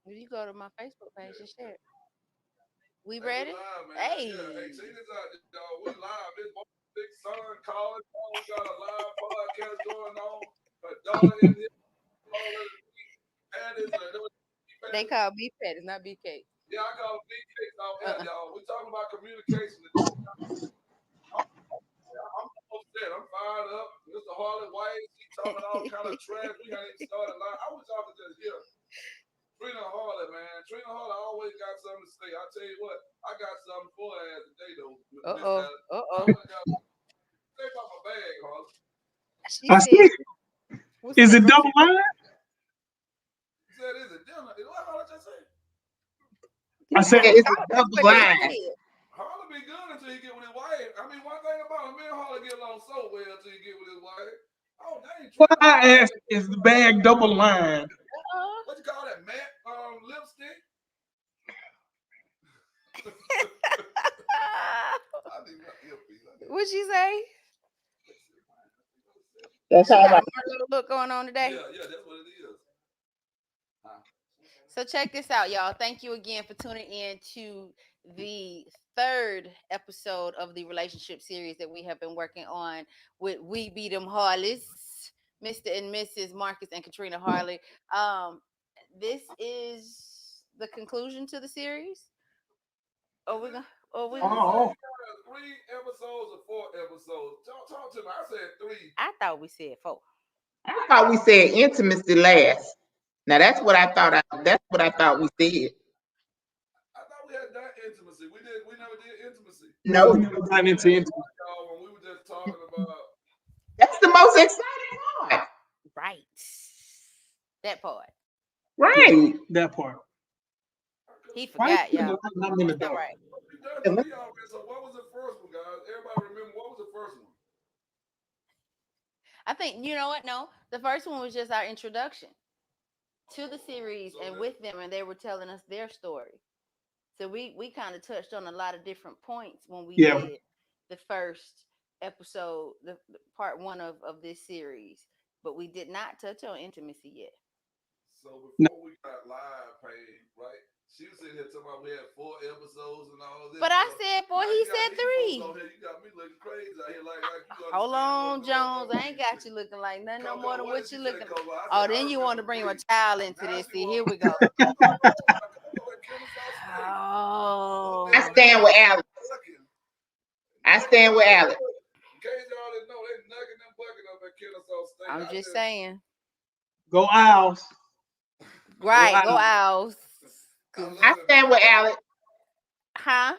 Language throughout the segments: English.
You go to my Facebook page and share it. We Hey, we ready? live, man. Yeah. Hey, Hey. check this out, y'all. We live. This big son calling. We got a live podcast going on. My daughter in here. All of the panties. They call beef patties, not beef cake. Yeah, I call them big cakes out here, Uh-uh. y'all. We talking about communication today. I'm upset. I'm fired up. Mr. Harley White, he talking all kind of trash. We hadn't even started live. I wish y'all could just hear Trina Harley, man. Trina Harley always got something to say. I tell you what, I got something for her ass today, though, Miss Uh-oh. Alice. I Uh-oh. went and got say about my bag, Harley. She I see. said, what's in Is the it double grocery bag? line? He said, "Is it dinner?" What Harley just say? I Yeah, said, I is it thought that's double what they line? said. Harley be good until he get with his wife. I mean, one thing about him, me and Harley get along so well until he get with his wife. Oh, dang, Well, Trina I Harley. asked, is the bag double line? Uh-uh. What you call that, matte lipstick? I need my earpiece. I need What'd she say? let's see, man. I think I said it. That's She all got a right. Marlo look going on today. Yeah, that's what it is. Huh? So check this out, y'all. Thank you again for tuning in to the third episode of the relationship series that we have been working on with We Be Them Harleys, Mr. and Mrs. Marcus and Katrina Harley. This is the conclusion to the series. Oh, we're gonna. Oh, we. Did he say Oh, you got 3 episodes or 4 episodes? Talk to me. I said three. I thought we said four. I thought we said intimacy last. Now that's what I thought. That's what I thought we said. I thought we had done intimacy. We did. We never did intimacy. no, we No, never got That into was it. fun, y'all. When we were just talking about. that's the most exciting part. Right. That part. Yeah, Right. that part. I could He have Why you forgot, putting y'all. the light in the It's all dark? right. we done And three already. So what was the first one, guys? Everybody remember what was the first one? I think you know what? No, the first one was just our introduction to the series So and that with them, and they were telling us their story. So we kind of touched on a lot of different points when we Yeah. did the first episode, the part one of this series, but we did not touch on intimacy yet. so No. before we got live paid, right? She was sitting here talking about we had 4 episodes and all this But I stuff. said four, Now you he got said these folks on three. here. You got me looking crazy out here, like you Hold understand what's on, going Jones. on. I ain't got you looking like nothing no more Coco, than what did what she you say, looking. Coco? I said Oh, I then you want remember to bring a three. child into Now this. she See, want here we go. Coco. I know Coco at Kennesaw State. Up there I Oh, with them stand with Alex. bucking, I nugging stand them with bucking Alex. up. In case y'all didn't know, they nugging them bucking up at Kennesaw State. I'm I just just saying. Go Owls. Go Right, go Owls. Owls. I 'Cause- I love it, stand man. with Alex. huh?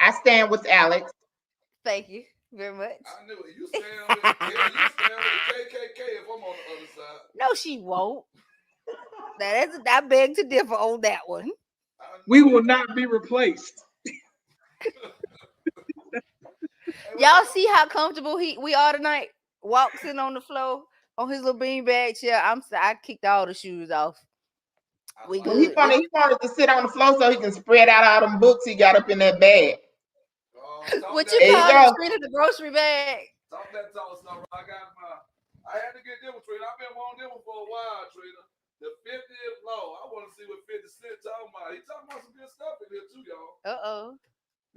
I stand with Alex. Thank you very much. I knew it. You stand with hell. You stand with the KKK if I'm on the other side. No, she won't. That's I beg to differ on that one. I We knew will it. not be replaced. Hey, what Y'all y'all? see how comfortable we are tonight? Walks in on the floor on his little beanbag chair. I kicked all the shoes off. I We Well, like he good. it. wanted We he wanted to sit on the floor so he can spread out all them books he got up in that bag. Talk what you that There you call talk. it, go. Trina? The grocery bag. Talk that talk, stuff. I got my. I had to get them, Trina. I've been wanting them for a while, Trina. The 50th law. I want to see what 50 Cent talking about. He talking about some good stuff in here too, y'all. Uh-oh.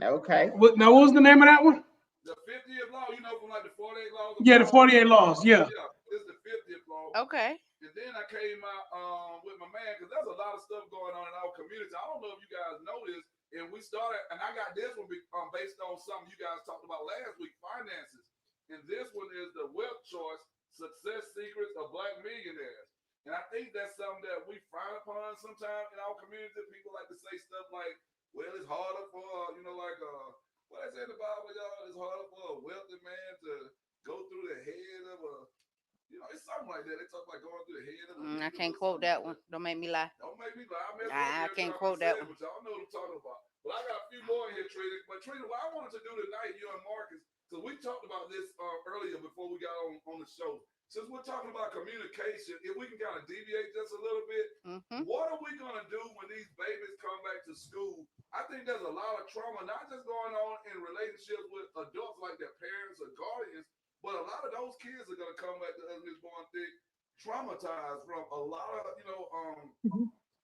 Okay. What was the name of that one? The 50th law, you know, from like the 48 laws of Yeah, the power. 48 Laws. Yeah. Yeah, this is the 50th law. Okay. And then I came out with my man because there's a lot of stuff going on in our community. I don't know if you guys know this. And we started, and I got this one based on something you guys talked about last week, finances. And this one is the wealth choice, success secrets of black millionaires. And I think that's something that we frown upon sometimes in our community. People like to say stuff like, well, it's harder for, what I say in the Bible, y'all, it's harder for a wealthy man to go through the head of a, it's something like that. They talk about going through the head of a I needle can't or quote something that like one. that. Don't make me lie. Don't make me lie. I mess up I every can't time I quote say that it, one. but y'all know what I'm talking about. But I got a few more in here, Trader. But Trader, what I wanted to do tonight, you and Marcus, because we talked about this earlier before we got on the show. Since we're talking about communication, if we can kind of deviate just a little bit, Mm-hmm. what are we gonna do when these babies come back to school? I think there's a lot of trauma, not just going on in relationships with adults like their parents or guardians, but a lot of those kids are gonna come back to us, Miss Born Thick, traumatized from a lot of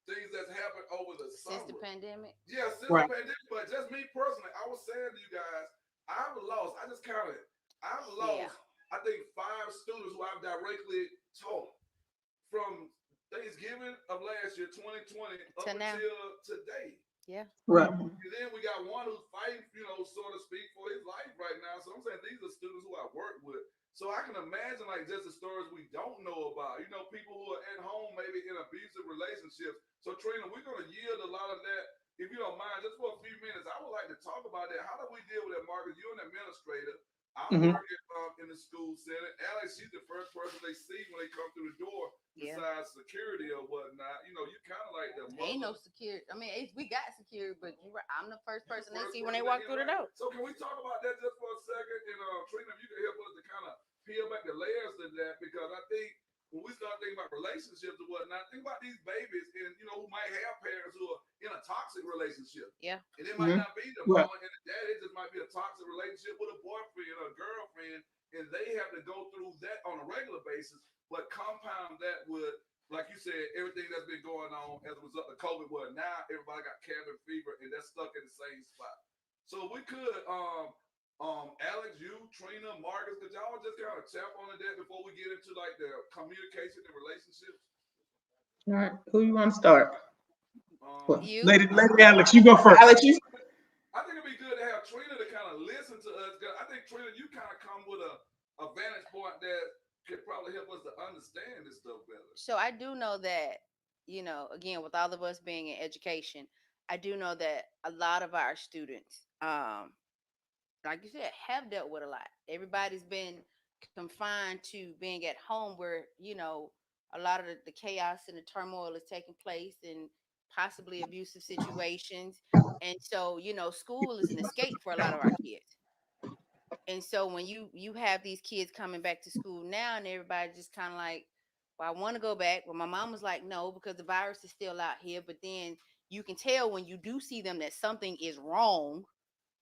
things that's happened over the Since summer. the pandemic. Yeah, since Right. the pandemic, but just me personally, I was saying to you guys, I've lost, I just counted, I've lost, I think 5 students who I've directly taught from Thanksgiving of last year, 2020, up until today. Yeah. Right. And then we got one who's fighting, so to speak, for his life right now. So I'm saying these are students who I work with. So I can imagine like just the stories we don't know about. People who are at home maybe in abusive relationships. So Trina, we're gonna yield a lot of that. If you don't mind, just for a few minutes, I would like to talk about that. How do we deal with that, Marcus? You're an administrator. I'm working in the school setting. Alex, she's the first person they see when they come through the door. Besides security or whatnot, you kind of like the mother. Ain't no security. I mean, we got security, but I'm the first person they see when they walk through the door. So can we talk about that just for a second? And Trina, if you can help us to kind of peel back the layers of that, because I think when we start thinking about relationships and whatnot, think about these babies and who might have parents who are in a toxic relationship. Yeah. And it might not be the mama and the dad, it just might be a toxic relationship with a boyfriend or a girlfriend, and they have to go through that on a regular basis. But compound that with, like you said, everything that's been going on as a result of COVID, where now everybody got cabin fever and they're stuck in the same spot. So we could, Alex, you, Trina, Marcus, could y'all just kind of tap on that before we get into like the communication and relationships? All right, who you want to start? You, Lady Alex, you go first. Alex, I think it'd be good to have Trina to kind of listen to us. I think Trina, you kind of come with a vantage point that could probably help us to understand this stuff better. So I do know that, again, with all of us being in education, I do know that a lot of our students, like you said, have dealt with a lot. Everybody's been confined to being at home where, a lot of the chaos and the turmoil is taking place and possibly abusive situations. And so, school is an escape for a lot of our kids. And so when you have these kids coming back to school now and everybody just kind of like, well, I want to go back. Well, my mom was like, no, because the virus is still out here. But then you can tell when you do see them that something is wrong,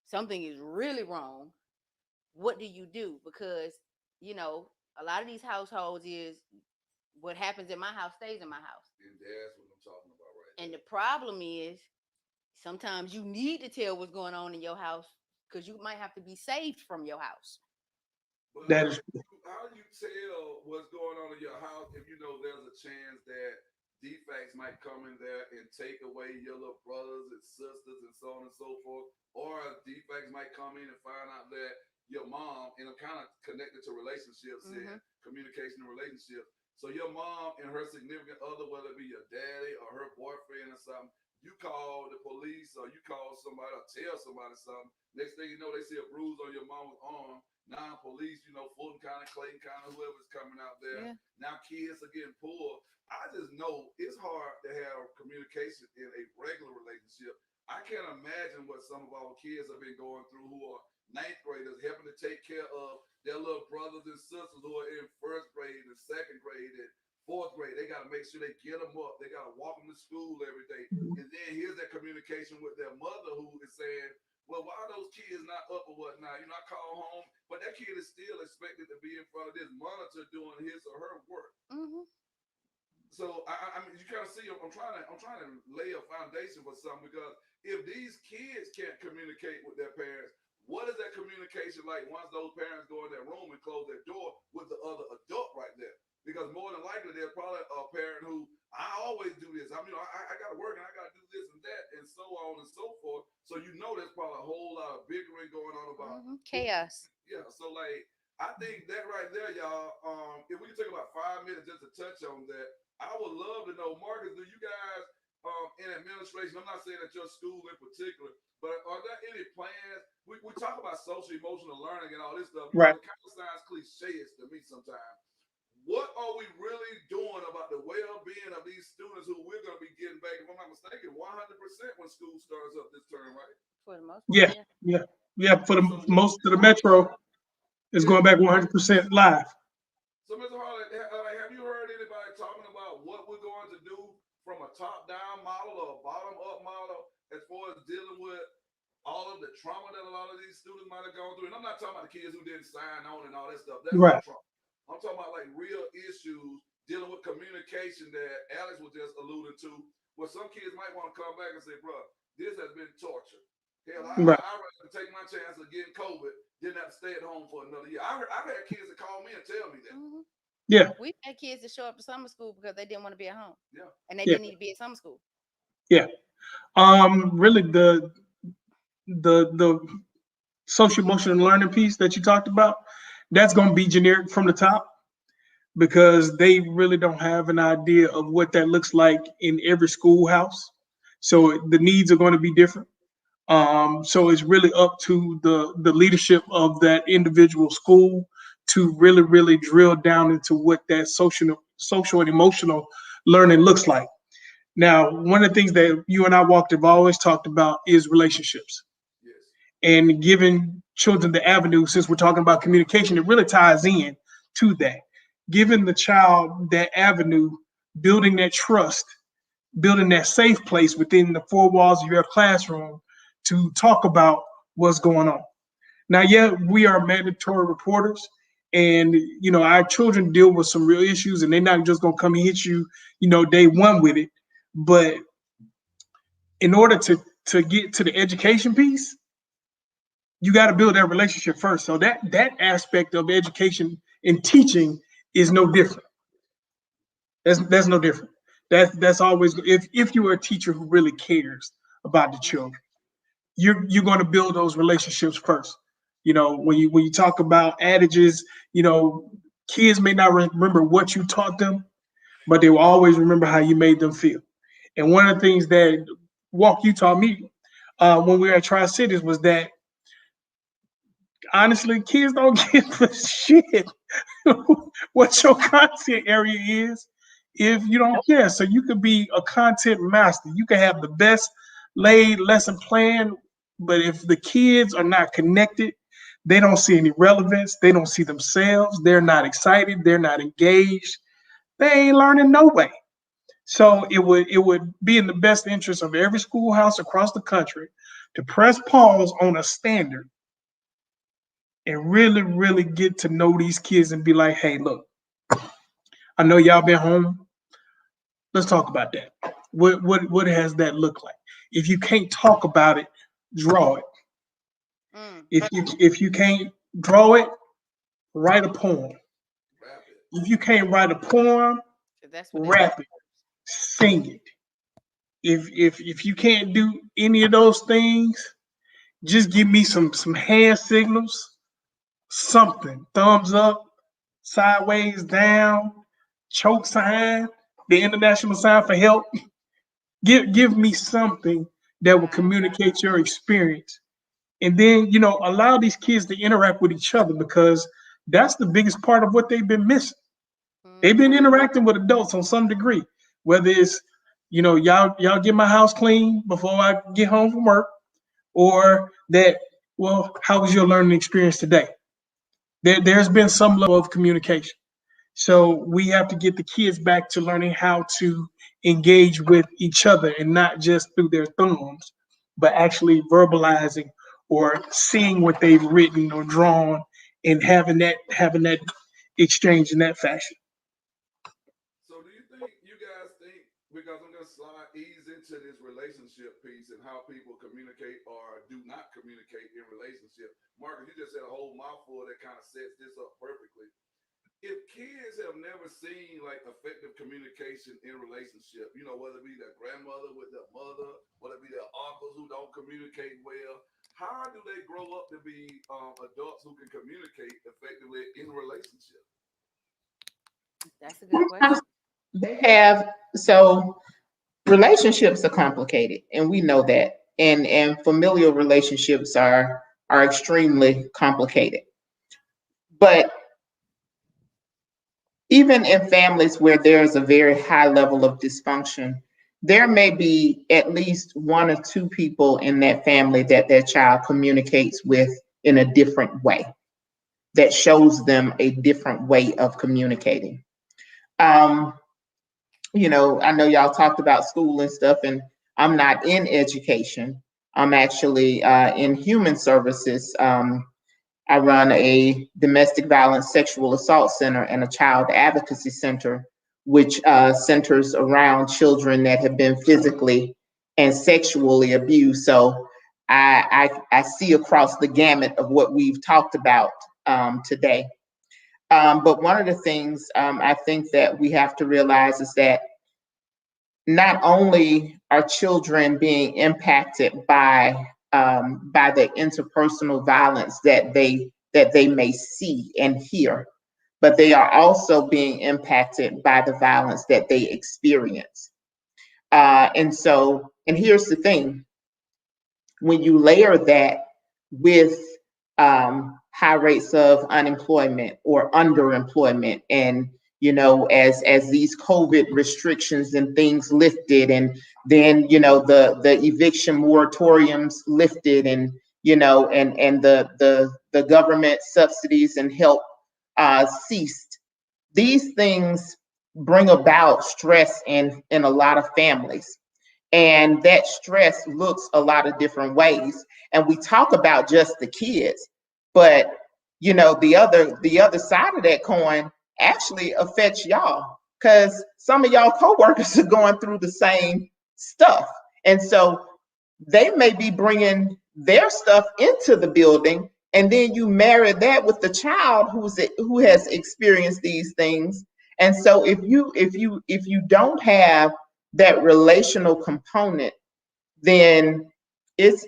something is really wrong. What do you do? Because, a lot of these households is what happens in my house stays in my house. And that's what I'm talking about right now. And the problem is sometimes you need to tell what's going on in your house because you might have to be saved from your house. But That is how do you tell what's going on in your house if there's a chance that defects might come in there and take away your little brothers and sisters and so on and so forth, or defects might come in and find out that your mom, and I'm kind of connected to relationships and communication and relationships. So your mom and her significant other, whether it be your daddy or her boyfriend or something, you call the police or you call somebody or tell somebody something. Next thing you know, they see a bruise on your mama's arm. Now police, Fulton County, Clayton County, whoever's coming out there. Yeah. Now kids are getting pulled. I just know it's hard to have communication in a regular relationship. I can't imagine what some of our kids have been going through who are 9th graders, helping to take care of their little brothers and sisters who are in 1st grade and 2nd grade and 4th grade. They got to make sure they get them up. They got to walk them to school every day. And then here's that communication with their mother who is saying, well, why are those kids not up or whatnot? I call home, but that kid is still expected to be in front of this monitor doing his or her work. Mm-hmm. So I mean, you kind of see, I'm trying to lay a foundation for something, because if these kids can't communicate with their parents, what is that communication like once those parents go in their room and close their door with the other adult right there? Because more than likely, there's probably a parent who, I always do this. I got to work and I got to do this and that and so on and so forth. So there's probably a whole lot of bickering going on about chaos. Yeah. So I think that right there, y'all. If we can take about 5 minutes just to touch on that, I would love to know, Marcus, do you guys in administration? I'm not saying at your school in particular, but are there any plans? We talk about social emotional learning and all this stuff. Right. It kind of sounds cliche to me sometimes. What are we really doing about the well-being of these students who we're going to be getting back, if I'm not mistaken, 100% when school starts up this term, right? For the most part, yeah. For the most of the metro is going back 100% live. So, Mr. Harley, have you heard anybody talking about what we're going to do from a top-down model or a bottom-up model as far as dealing with all of the trauma that a lot of these students might have gone through? And I'm not talking about the kids who didn't sign on and all that stuff. That's right. Trauma. I'm talking about real issues dealing with communication that Alex was just alluding to. Well, some kids might want to come back and say, bro, this has been torture. Hell, Right. I'd rather take my chance of getting COVID than have to stay at home for another year. I've had kids that call me and tell me that. Mhm. Yeah. We've had kids to show up to summer school because they didn't want to be at home. Yeah. And they Yeah. didn't need to be at summer school. Really the social emotional learning piece that you talked about, that's going to be generic from the top because they really don't have an idea of what that looks like in every schoolhouse. So the needs are going to be different. So it's really up to the leadership of that individual school to really drill down into what that social and emotional learning looks like. Now, one of the things that you and I have always talked about is relationships. Yes. And giving children the avenue, since we're talking about communication, it really ties in to that. Giving the child that avenue, building that trust, building that safe place within the four walls of your classroom to talk about what's going on. Now, yeah, we are mandatory reporters, and our children deal with some real issues, and they're not just gonna come and hit you, day one with it. But in order to get to the education piece, you got to build that relationship first. So that aspect of education and teaching is no different. That's no different. That's always, if you are a teacher who really cares about the children, you're going to build those relationships first. When you talk about adages, kids may not remember what you taught them, but they will always remember how you made them feel. And one of the things that Walk you taught me when we were at Tri-Cities was that honestly, kids don't give a shit what your content area is if you don't care. So you could be a content master. You can have the best laid lesson plan, but if the kids are not connected, they don't see any relevance. They don't see themselves. They're not excited. They're not engaged. They ain't learning no way. So it would be in the best interest of every schoolhouse across the country to press pause on a standard and really get to know these kids and be like, hey, look, I know y'all been home. Let's talk about that. What has that look like? If you can't talk about it, draw it. If you can't draw it, write a poem. If you can't write a poem, rap it, sing it. If you can't do any of those things, just give me some hand signals, something, thumbs up, sideways, down, choke sign, the international sign for help. Give me something that will communicate your experience. And then, allow these kids to interact with each other because that's the biggest part of what they've been missing. They've been interacting with adults on some degree, whether it's, y'all get my house clean before I get home from work, or that, well, how was your learning experience today? There's been some level of communication. So we have to get the kids back to learning how to engage with each other and not just through their thumbs, but actually verbalizing or seeing what they've written or drawn and having that exchange in that fashion. So do you guys think, because I'm going to ease into this relationship piece and how people communicate or do not communicate in relationship. Marcus, you just said a whole mouthful that kind of sets this up perfectly. If kids have never seen like effective communication in relationship, whether it be their grandmother with their mother, whether it be their uncles who don't communicate well, how do they grow up to be adults who can communicate effectively in a relationship? That's a good question. So relationships are complicated, and we know that. And familial relationships are extremely complicated. But even in families where there's a very high level of dysfunction, there may be at least one or two people in that family that their child communicates with in a different way, that shows them a different way of communicating. I know y'all talked about school and stuff, and I'm not in education. I'm actually in human services. I run a domestic violence sexual assault center and a child advocacy center which centers around children that have been physically and sexually abused. So I see across the gamut of what we've talked about today. But one of the things I think that we have to realize is that not only are children being impacted by the interpersonal violence that they may see and hear, but they are also being impacted by the violence that they experience. And here's the thing: when you layer that with high rates of unemployment or underemployment, and as these COVID restrictions and things lifted, and then the eviction moratoriums lifted, and the government subsidies and help ceased, these things bring about stress in a lot of families. And that stress looks a lot of different ways. And we talk about just the kids, but the other side of that coin actually affects y'all, because some of y'all coworkers are going through the same stuff. And so they may be bringing their stuff into the building, and then you marry that with the child who has experienced these things. And so if you don't have that relational component, then it's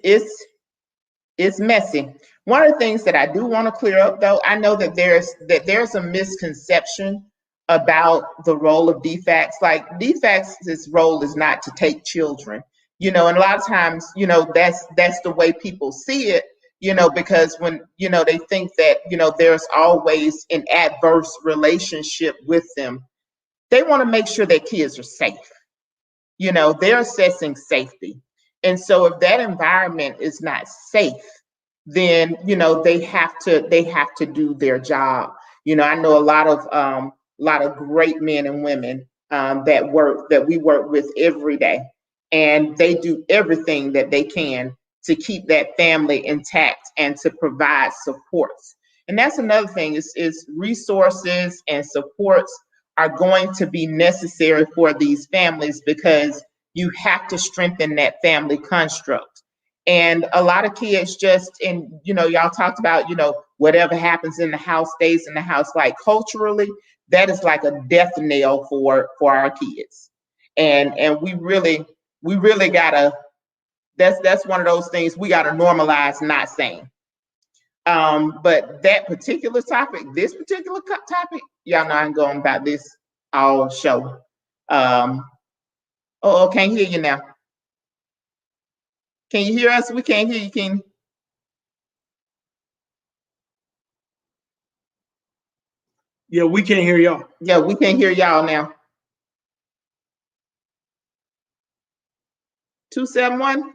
messy. One of the things that I do want to clear up, though, I know that there's a misconception about the role of DFACS. Like, DFACS' role is not to take children, and a lot of times, that's the way people see it, because when, they think that, there's always an adverse relationship with them. They want to make sure that kids are safe. They're assessing safety. And so if that environment is not safe, then, they have to do their job. I know a lot of great men and women that we work with every day, and they do everything that they can to keep that family intact and to provide supports. And that's another thing is resources and supports are going to be necessary for these families, because you have to strengthen that family construct. And a lot of kids y'all talked about, whatever happens in the house stays in the house. Like, culturally, that is like a death knell for our kids. And we really gotta, that's one of those things we gotta normalize not saying. But that particular topic, y'all know I'm going about this all show. Can't hear you now. Can you hear us? We can't hear you, King. Yeah, we can't hear y'all. Yeah, we can't hear y'all now. 271?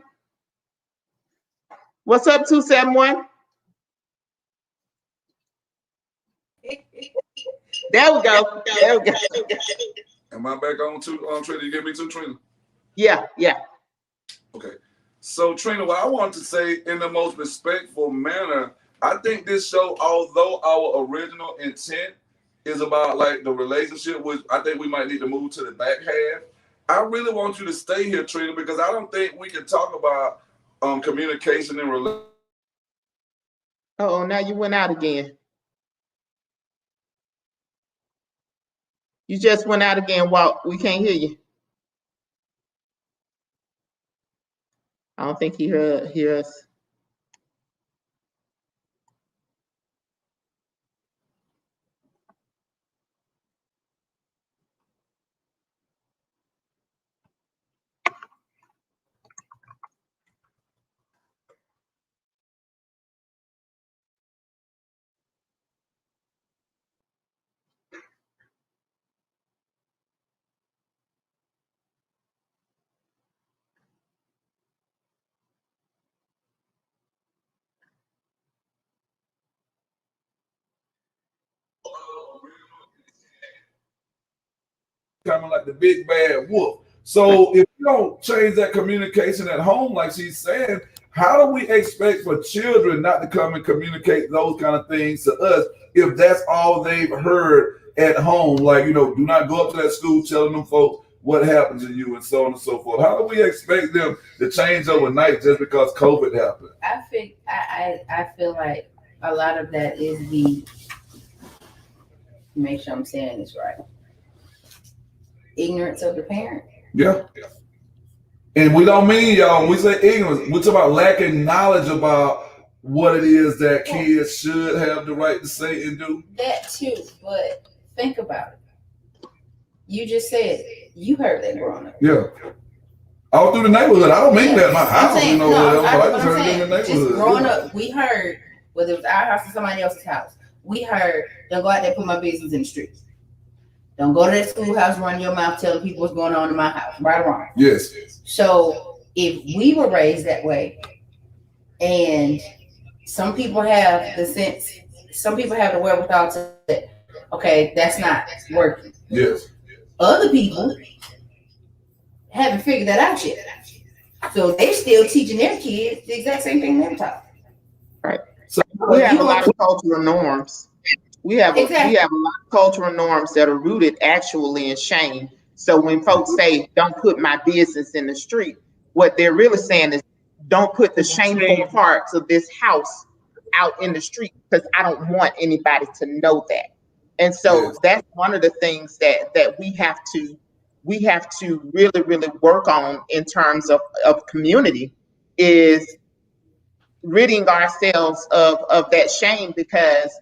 What's up, 271? There we go. Am I back on Trina? You give me 2, Trina? Yeah. Okay. So, Trina, what I want to say in the most respectful manner, I think this show, although our original intent is about like the relationship, which I think we might need to move to the back half, I really want you to stay here, Trina, because I don't think we can talk about communication and relationship. Oh, now you went out again. You just went out again, Walt. We can't hear you. I don't think he hear us. Coming like the big bad wolf. So if you don't change that communication at home, like she's saying, how do we expect for children not to come and communicate those kind of things to us if that's all they've heard at home, like, do not go up to that school telling them folks what happened to you and so on and so forth. How do we expect them to change overnight just because COVID happened? I feel like a lot of that is the, make sure I'm saying this right, ignorance of the parent. Yeah. And we don't mean, y'all, when we say ignorance, we're talking about lacking knowledge about what it is that kids should have the right to say and do. That too, but think about it. You just said you heard that growing up. Yeah. All through the neighborhood. I don't mean that in my house, I'm saying, whatever, I but I just heard it in the neighborhood. Just growing up, we heard, whether it was our house or somebody else's house, we heard, don't go out there and put my business in the streets. Don't go to that schoolhouse, run your mouth, telling people what's going on in my house, right or wrong. Yes. So if we were raised that way, and some people have the sense, some people have the wherewithal to say, okay, that's not working. Yes. Other people haven't figured that out yet. So they're still teaching their kids the exact same thing they're taught. Right. So we have a lot of cultural norms. We have a lot of cultural norms that are rooted actually in shame. So when folks say, don't put my business in the street, what they're really saying is, don't put the shameful parts of this house out in the street, because I don't want anybody to know that. And so that's one of the things that we have to really, really work on in terms of community, is ridding ourselves of that shame, because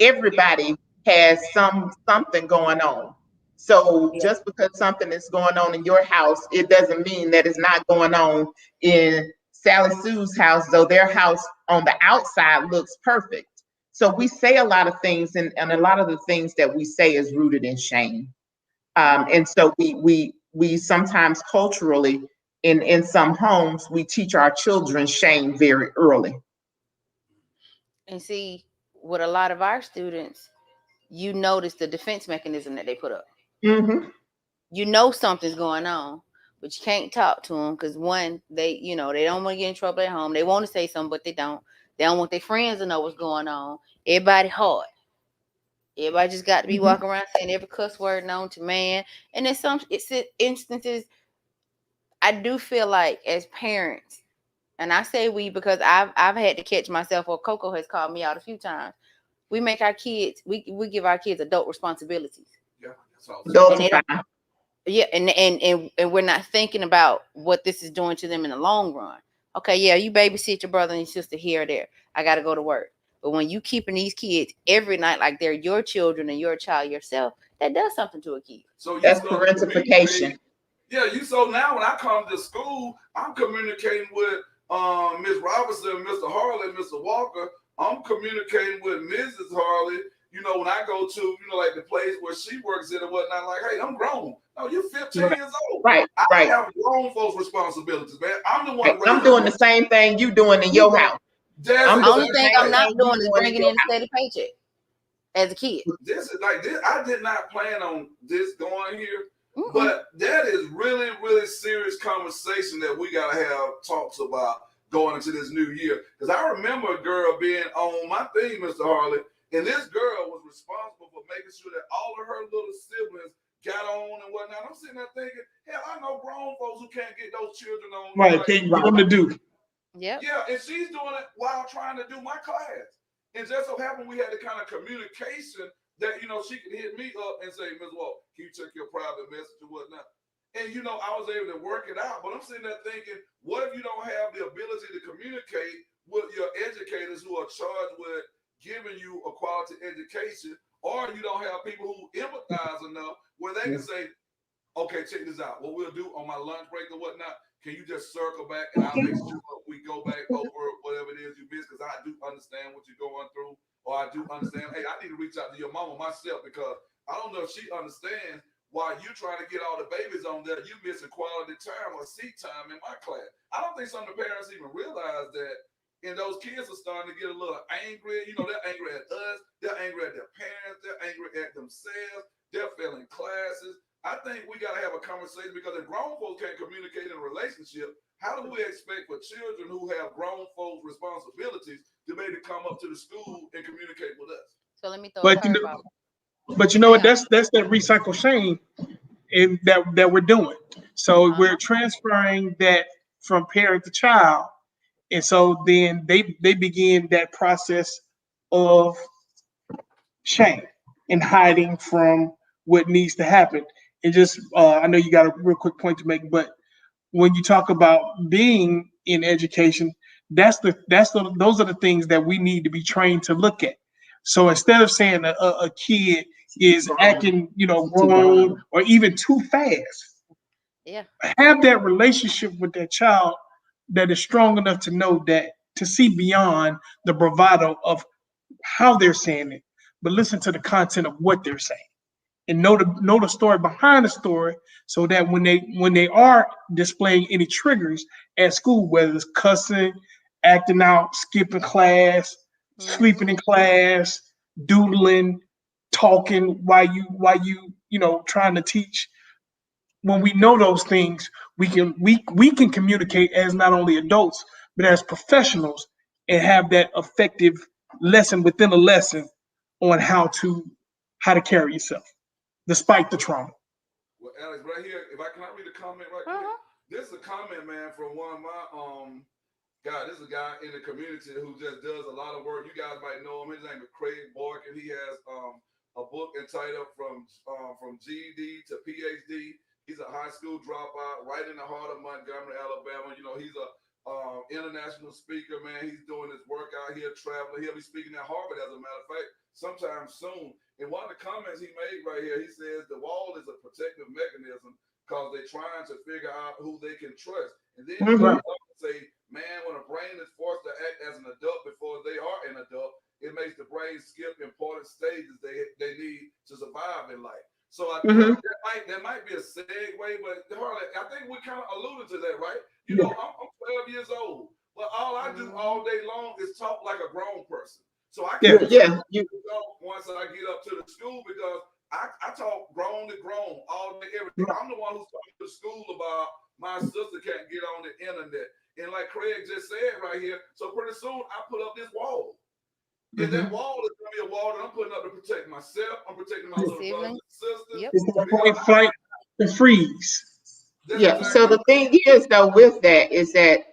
everybody has something going on. So just because something is going on in your house, it doesn't mean that it's not going on in Sally Sue's house, though their house on the outside looks perfect. So we say a lot of things, and a lot of the things that we say is rooted in shame. And so we sometimes culturally, in some homes, we teach our children shame very early. And see, with a lot of our students, you notice the defense mechanism that they put up. Mm-hmm. You know something's going on, but you can't talk to them because, one, they don't want to get in trouble at home. They want to say something, but they don't. They don't want their friends to know what's going on. Everybody hard. Everybody just got to be walking around saying every cuss word known to man. And in some instances, I do feel like as parents, and I say we because I've had to catch myself, or Coco has called me out a few times. We make our kids, we give our kids adult responsibilities. Yeah, that's all. And we're not thinking about what this is doing to them in the long run. Okay, yeah, you babysit your brother and your sister here or there. I got to go to work. But when you keeping these kids every night like they're your children and you're a child yourself, that does something to a kid. So that's parentification. So now when I come to school, I'm communicating with Ms. Robinson, Mr. Harley, Mr. Walker. I'm communicating with Mrs. Harley. When I go to, like the place where she works in and whatnot, like, hey, I'm grown. No, you're 15 years old. Right. I have grown folks' responsibilities, man. I'm the one. I'm doing the same thing you doing in your house. The only thing I'm not doing is bringing in a steady paycheck as a kid. This is like this. I did not plan on this going here, but that is really, really serious conversation that we gotta have talks about going into this new year. Because I remember a girl being on my thing, Mr. Harley. And this girl was responsible for making sure that all of her little siblings got on and whatnot. I'm sitting there thinking, hell, I know grown folks who can't get those children on. Right, can't get them to do. Yeah. Yeah, and she's doing it while trying to do my class. And just so happened we had the kind of communication that, she could hit me up and say, Ms. Walt, can you check your private message or whatnot? And, I was able to work it out. But I'm sitting there thinking, what if you don't have the ability to communicate with your educators who are charged with giving you a quality education, or you don't have people who empathize enough where they can say, okay, check this out. What we'll do on my lunch break or whatnot, can you just circle back and I'll make sure we go back over whatever it is you missed, because I do understand what you're going through, or I do understand, hey, I need to reach out to your mama myself, because I don't know if she understands why you trying to get all the babies on there, you missing quality time or seat time in my class. I don't think some of the parents even realize that. And those kids are starting to get a little angry. They're angry at us. They're angry at their parents. They're angry at themselves. They're failing classes. I think we got to have a conversation, because if grown folks can't communicate in a relationship, how do we expect for children who have grown folks' responsibilities to be able to come up to the school and communicate with us? So let me throw a curveball. But you know what? That's that recycle shame in that we're doing. So we're transferring that from parent to child, and so then they begin that process of shame and hiding from what needs to happen. And just I know you got a real quick point to make, but when you talk about being in education, those are the things that we need to be trained to look at. So instead of saying a kid is acting, wrong or even too fast, Yeah. have that relationship with that child that is strong enough to know that to see beyond the bravado of how they're saying it, but listen to the content of what they're saying and know the story behind the story, so that when they are displaying any triggers at school, whether it's cussing, acting out, skipping class, sleeping in class, doodling, talking while you trying to teach. When we know those things, we can communicate as not only adults but as professionals and have that effective lesson within a lesson on how to carry yourself despite the trauma. Well, Alex, right here, if I can I read a comment right quick? This is a comment, man, from one of my God, this is a guy in the community who just does a lot of work. You guys might know him. His name is Craig Bork, and he has a book entitled From GED to PhD. He's a high school dropout right in the heart of Montgomery, Alabama. He's a international speaker, man. He's doing his work out here, traveling. He'll be speaking at Harvard, as a matter of fact, sometime soon. And one of the comments he made right here, he says the wall is a protective mechanism because they're trying to figure out who they can trust. And then he goes on to say, man, when a brain is forced to act as an adult before they are an adult, it makes the brain skip important stages they need to survive in life. So I think that might be a segue, but Harley, I think we kind of alluded to that, right? I'm 12 years old, but all I do all day long is talk like a grown person. So I can't once I get up to the school, because I talk grown to grown all day, every day. I'm the one who's talking to school about my sister can't get on the internet. And like Craig just said right here, so pretty soon I put up this wall. And that wall is going to be a wall that I'm putting up to protect myself. I'm protecting my little brothers and sisters. Yep. It's the fight and freeze. Yeah. So the thing is, though, with that is that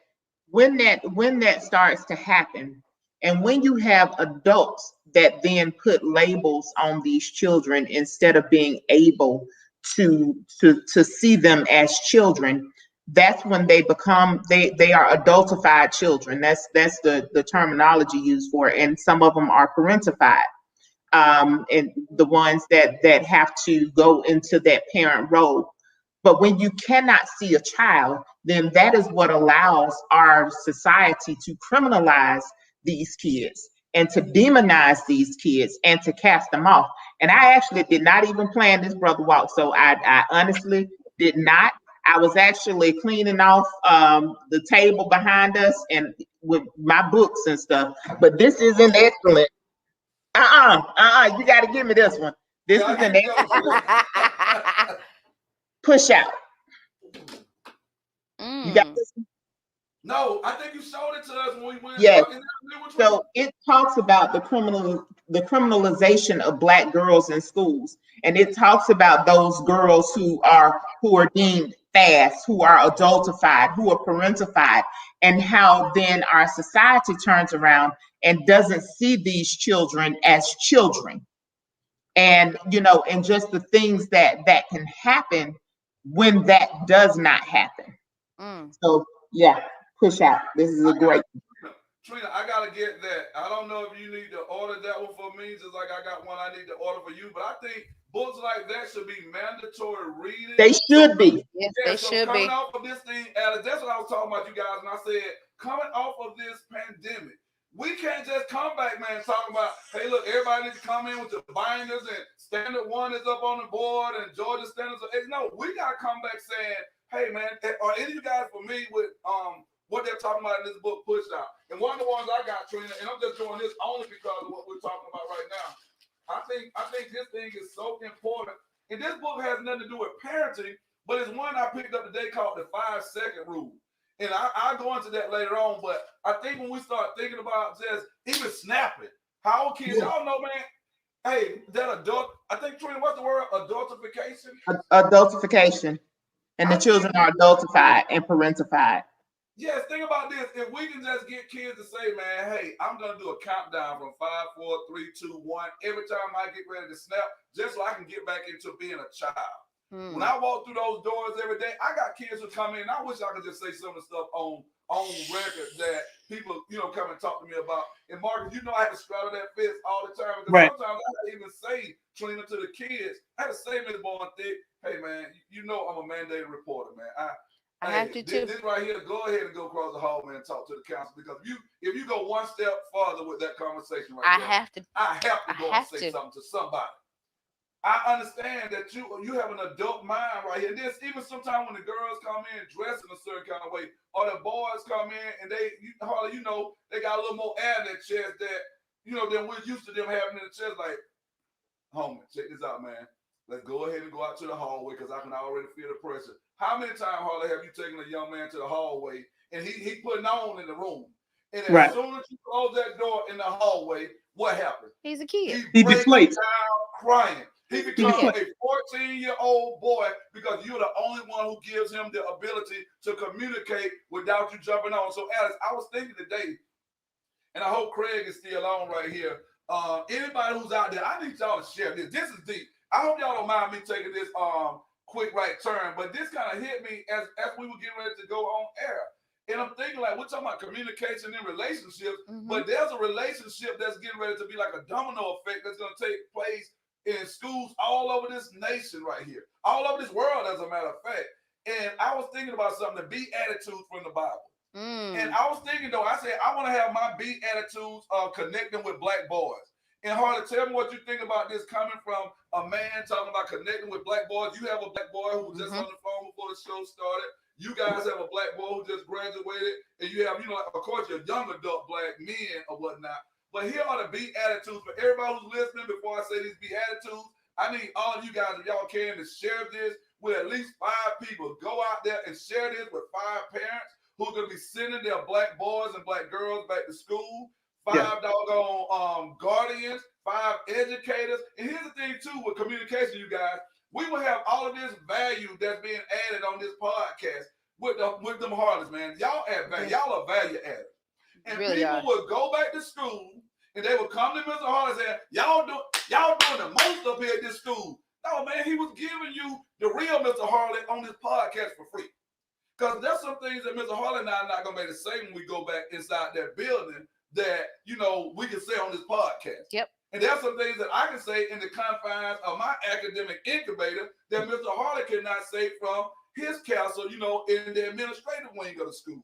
when that starts to happen, and when you have adults that then put labels on these children instead of being able to see them as children, that's when they are adultified children. That's the terminology used for it. And some of them are parentified. And the ones that have to go into that parent role. But when you cannot see a child, then that is what allows our society to criminalize these kids and to demonize these kids and to cast them off. And I actually did not even plan this Brother Walk. So I honestly did not. I was actually cleaning off the table behind us and with my books and stuff. But this is an excellent. You got to give me this one. This is an excellent push out. You got this one? No, I think you showed it to us when we went. Yes. So it talks about the criminalization of Black girls in schools, and it talks about those girls who are deemed fast, who are adultified, who are parentified, and how then our society turns around and doesn't see these children as children, and and just the things that can happen when that does not happen. So yeah. Push out. This is a great. Trina, I gotta get that. I don't know if you need to order that one for me, just like I got one I need to order for you. But I think books like that should be mandatory reading. They should be. Yes, they should be. Coming off of this thing, Alex, that's what I was talking about, you guys. And I said, coming off of this pandemic, we can't just come back, man, talking about, hey, look, everybody needs to come in with the binders and standard one is up on the board and Georgia standards. No, we gotta come back saying, hey, man, are any of you guys familiar with what they're talking about in this book, Pushed Out? And one of the ones I got, Trina, and I'm just doing this only because of what we're talking about right now. I think this thing is so important. And this book has nothing to do with parenting, but it's one I picked up today called the 5-second rule. And I'll go into that later on, but I think when we start thinking about just even snapping, how kids, y'all know, man, hey, that adult I think, Trina, what's the word? Adultification? Adultification. And the I children think are adultified and parentified. Yes, think about this. If we can just get kids to say, man, hey, I'm going to do a countdown from 5, 4, 3, 2, 1 every time I get ready to snap, just so I can get back into being a child. When I walk through those doors every day, I got kids who come in. I wish I could just say some of the stuff on record that people, come and talk to me about. And Marcus, I had to straddle that fence all the time. Because sometimes I had to even say, Trina, to the kids, I had to say, Ms. Bowen Thick, hey, man, I'm a mandated reporter, man. I have to too. This right here, go ahead and go across the hallway and talk to the council, because if you go one step farther with that conversation I have to go and say something to somebody. I understand that you have an adult mind right here. This even sometimes when the girls come in dressed in a certain kind of way, or the boys come in and they got a little more air in their chest that than we're used to them having in the chest. Like, homie, check this out, man. Let's go ahead and go out to the hallway, because I can already feel the pressure. How many times, Harley, have you taken a young man to the hallway and he putting on in the room? And as soon as you close that door in the hallway, what happens? He's a kid. He breaks deflates. down crying. He becomes a 14-year-old boy because you're the only one who gives him the ability to communicate without you jumping on. So, Alex, I was thinking today, and I hope Craig is still on right here. Anybody who's out there, I need y'all to share this. This is deep. I hope y'all don't mind me taking this quick right turn, but this kind of hit me as we were getting ready to go on air. And I'm thinking, like, we're talking about communication in relationships, but there's a relationship that's getting ready to be like a domino effect that's going to take place in schools all over this nation right here, all over this world, as a matter of fact. And I was thinking about something, the B attitudes from the Bible. And I was thinking, though, I said, I want to have my B attitudes connecting with black boys. And Harley, tell me what you think about this coming from a man talking about connecting with black boys. You have a black boy who was just on the phone before the show started. You guys have a black boy who just graduated. And you have, of course, your young adult black men or whatnot. But here are the B attitudes for everybody who's listening. Before I say these B attitudes, I need all of you guys, if y'all can, to share this with at least 5 people. Go out there and share this with 5 parents who are going to be sending their black boys and black girls back to school. 5 doggone guardians, 5 educators. And here's the thing, too, with communication, you guys. We will have all of this value that's being added on this podcast with them Harleys, man. Y'all add value. Y'all are value added. And really people would go back to school and they would come to Mr. Harley and say, y'all doing the most up here at this school. No, man, he was giving you the real Mr. Harley on this podcast for free. Because there's some things that Mr. Harley and I are not going to be able to say when we go back inside that building that, we can say on this podcast. Yep. And there's some things that I can say in the confines of my academic incubator that Mr. Harley cannot say from his castle, in the administrative wing of the school.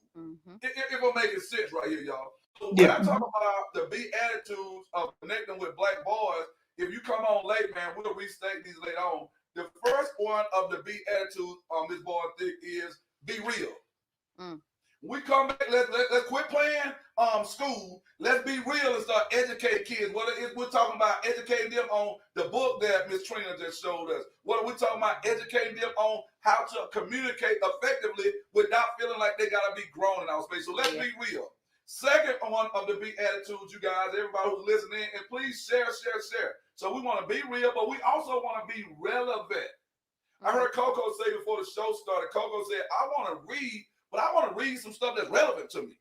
It will make sense right here, y'all. So when I talk about the B attitudes of connecting with black boys, if you come on late, man, we'll restate these later on. The first one of the B attitudes on this boy thick is be real. We come back, let's quit playing school. Let's be real and start educating kids. Whether we're talking about educating them on the book that Miss Trina just showed us. Whether we're talking about educating them on how to communicate effectively without feeling like they got to be grown in our space. So let's be real. Second one of the big attitudes, you guys, everybody who's listening, and please share. So we want to be real, but we also want to be relevant. I heard Coco say before the show started, Coco said, I want to read, but I want to read some stuff that's relevant to me.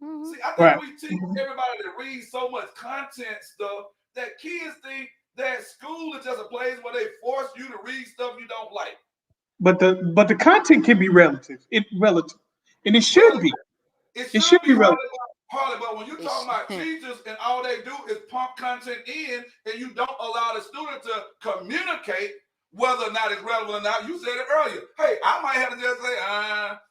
See, I think we teach everybody to read so much content stuff that kids think that school is just a place where they force you to read stuff you don't like. But the content can be relative. And it should be. It should be relevant. Harley, but when you're talking about teachers and all they do is pump content in and you don't allow the student to communicate whether or not it's relevant or not, you said it earlier. Hey, I might have to just say,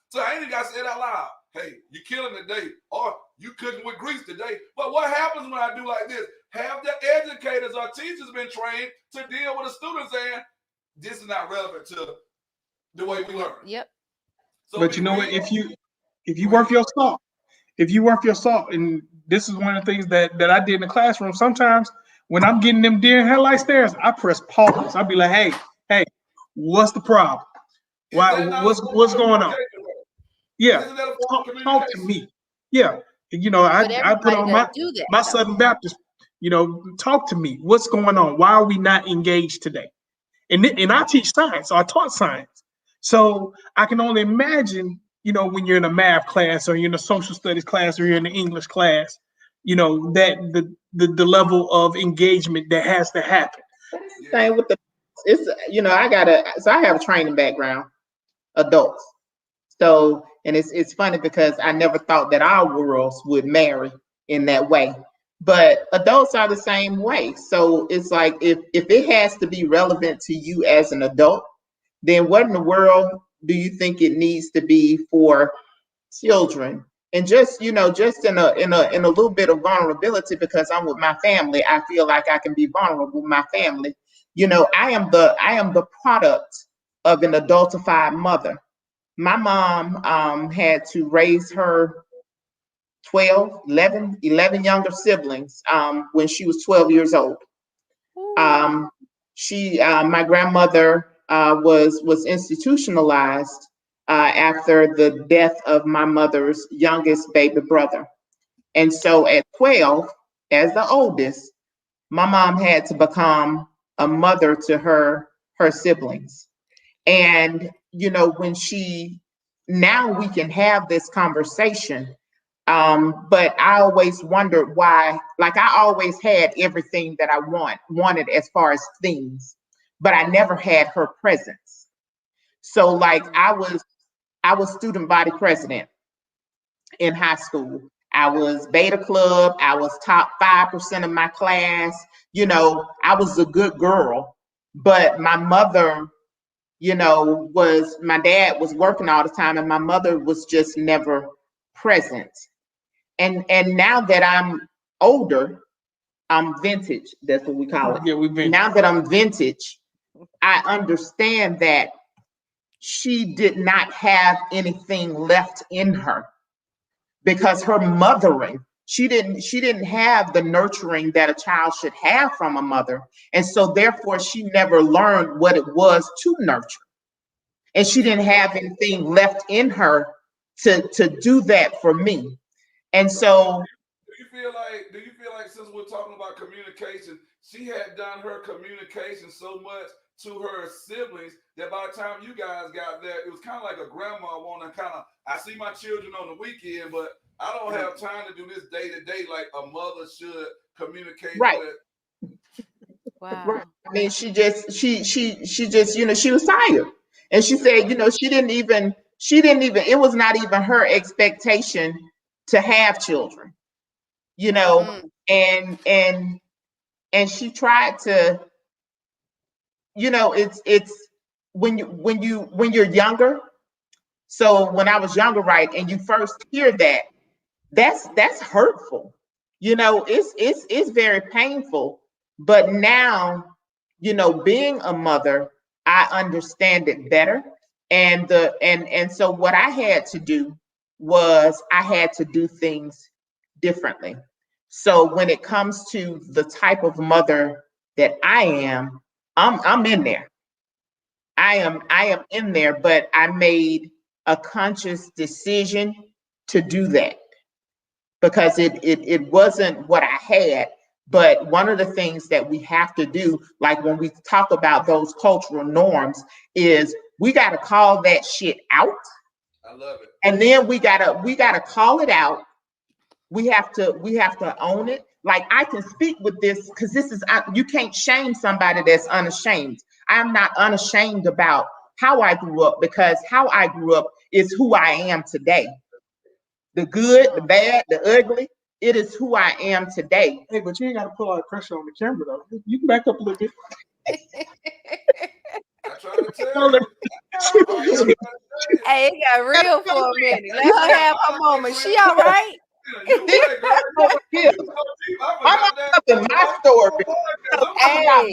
so I ain't even got to say it out loud. Hey, you killing today, or you cooking with grease today. But what happens when I do like this? Have the educators or teachers been trained to deal with a student saying, this is not relevant to the way we learn. Yep. So but you know what? If you work your salt, and this is one of the things that I did in the classroom. Sometimes when I'm getting them deer in headlight stares, I press pause. I'll be like, hey, what's the problem? Why? What's going on? Yeah, talk to me. Yeah, I put on my Southern Baptist. Talk to me. What's going on? Why are we not engaged today? And I teach science, so I taught science. So I can only imagine, when you're in a math class or you're in a social studies class or you're in an English class, that the level of engagement that has to happen. Same with I have a training background, adults. So, and it's funny because I never thought that our worlds would marry in that way. But adults are the same way. So it's like if it has to be relevant to you as an adult, then what in the world do you think it needs to be for children? And just in a little bit of vulnerability, because I'm with my family, I feel like I can be vulnerable with my family. I am the product of an adultified mother. My mom had to raise her 11 younger siblings when she was 12 years old. My grandmother was institutionalized after the death of my mother's youngest baby brother. And so at 12, as the oldest, my mom had to become a mother to her siblings. And, now we can have this conversation. But I always wondered why, like I always had everything that I wanted as far as things, but I never had her presence. So like I was student body president in high school. I was beta club. I was top 5% of my class. I was a good girl, but my mother, my dad was working all the time and my mother was just never present. And now that I'm older, I'm vintage. That's what we call it. Yeah, we've been. Now that I'm vintage, I understand that she did not have anything left in her because her mothering, she didn't have the nurturing that a child should have from a mother. And so therefore she never learned what it was to nurture. And she didn't have anything left in her to do that for me. And so do you feel like since we're talking about communication, she had done her communication so much to her siblings that by the time you guys got there, it was kind of like a grandma wanting to I see my children on the weekend, but I don't have time to do this day to day like a mother should communicate with. Wow. I mean, she just, she was tired. And she said, she didn't even, it was not even her expectation to have children, and she tried to, it's when you're younger. So when I was younger, right, and you first hear that's hurtful. It's very painful. But now, being a mother, I understand it better. And so what I had to do was I had to do things differently. So when it comes to the type of mother that I am, I'm in there. I am in there, but I made a conscious decision to do that because it wasn't what I had. But one of the things that we have to do, like when we talk about those cultural norms, is we got to call that shit out. I love it. And then we gotta call it out. We have to own it. Like I can speak with this because you can't shame somebody that's unashamed. I'm not unashamed about how I grew up because how I grew up is who I am today. The good, the bad, the ugly. It is who I am today. Hey, but you ain't got to put a lot of pressure on the camera, though. You can back up a little bit. I try to tell you. Hey, it got real for a minute. Let her have a moment. She all right? I'm up in my story. Hey.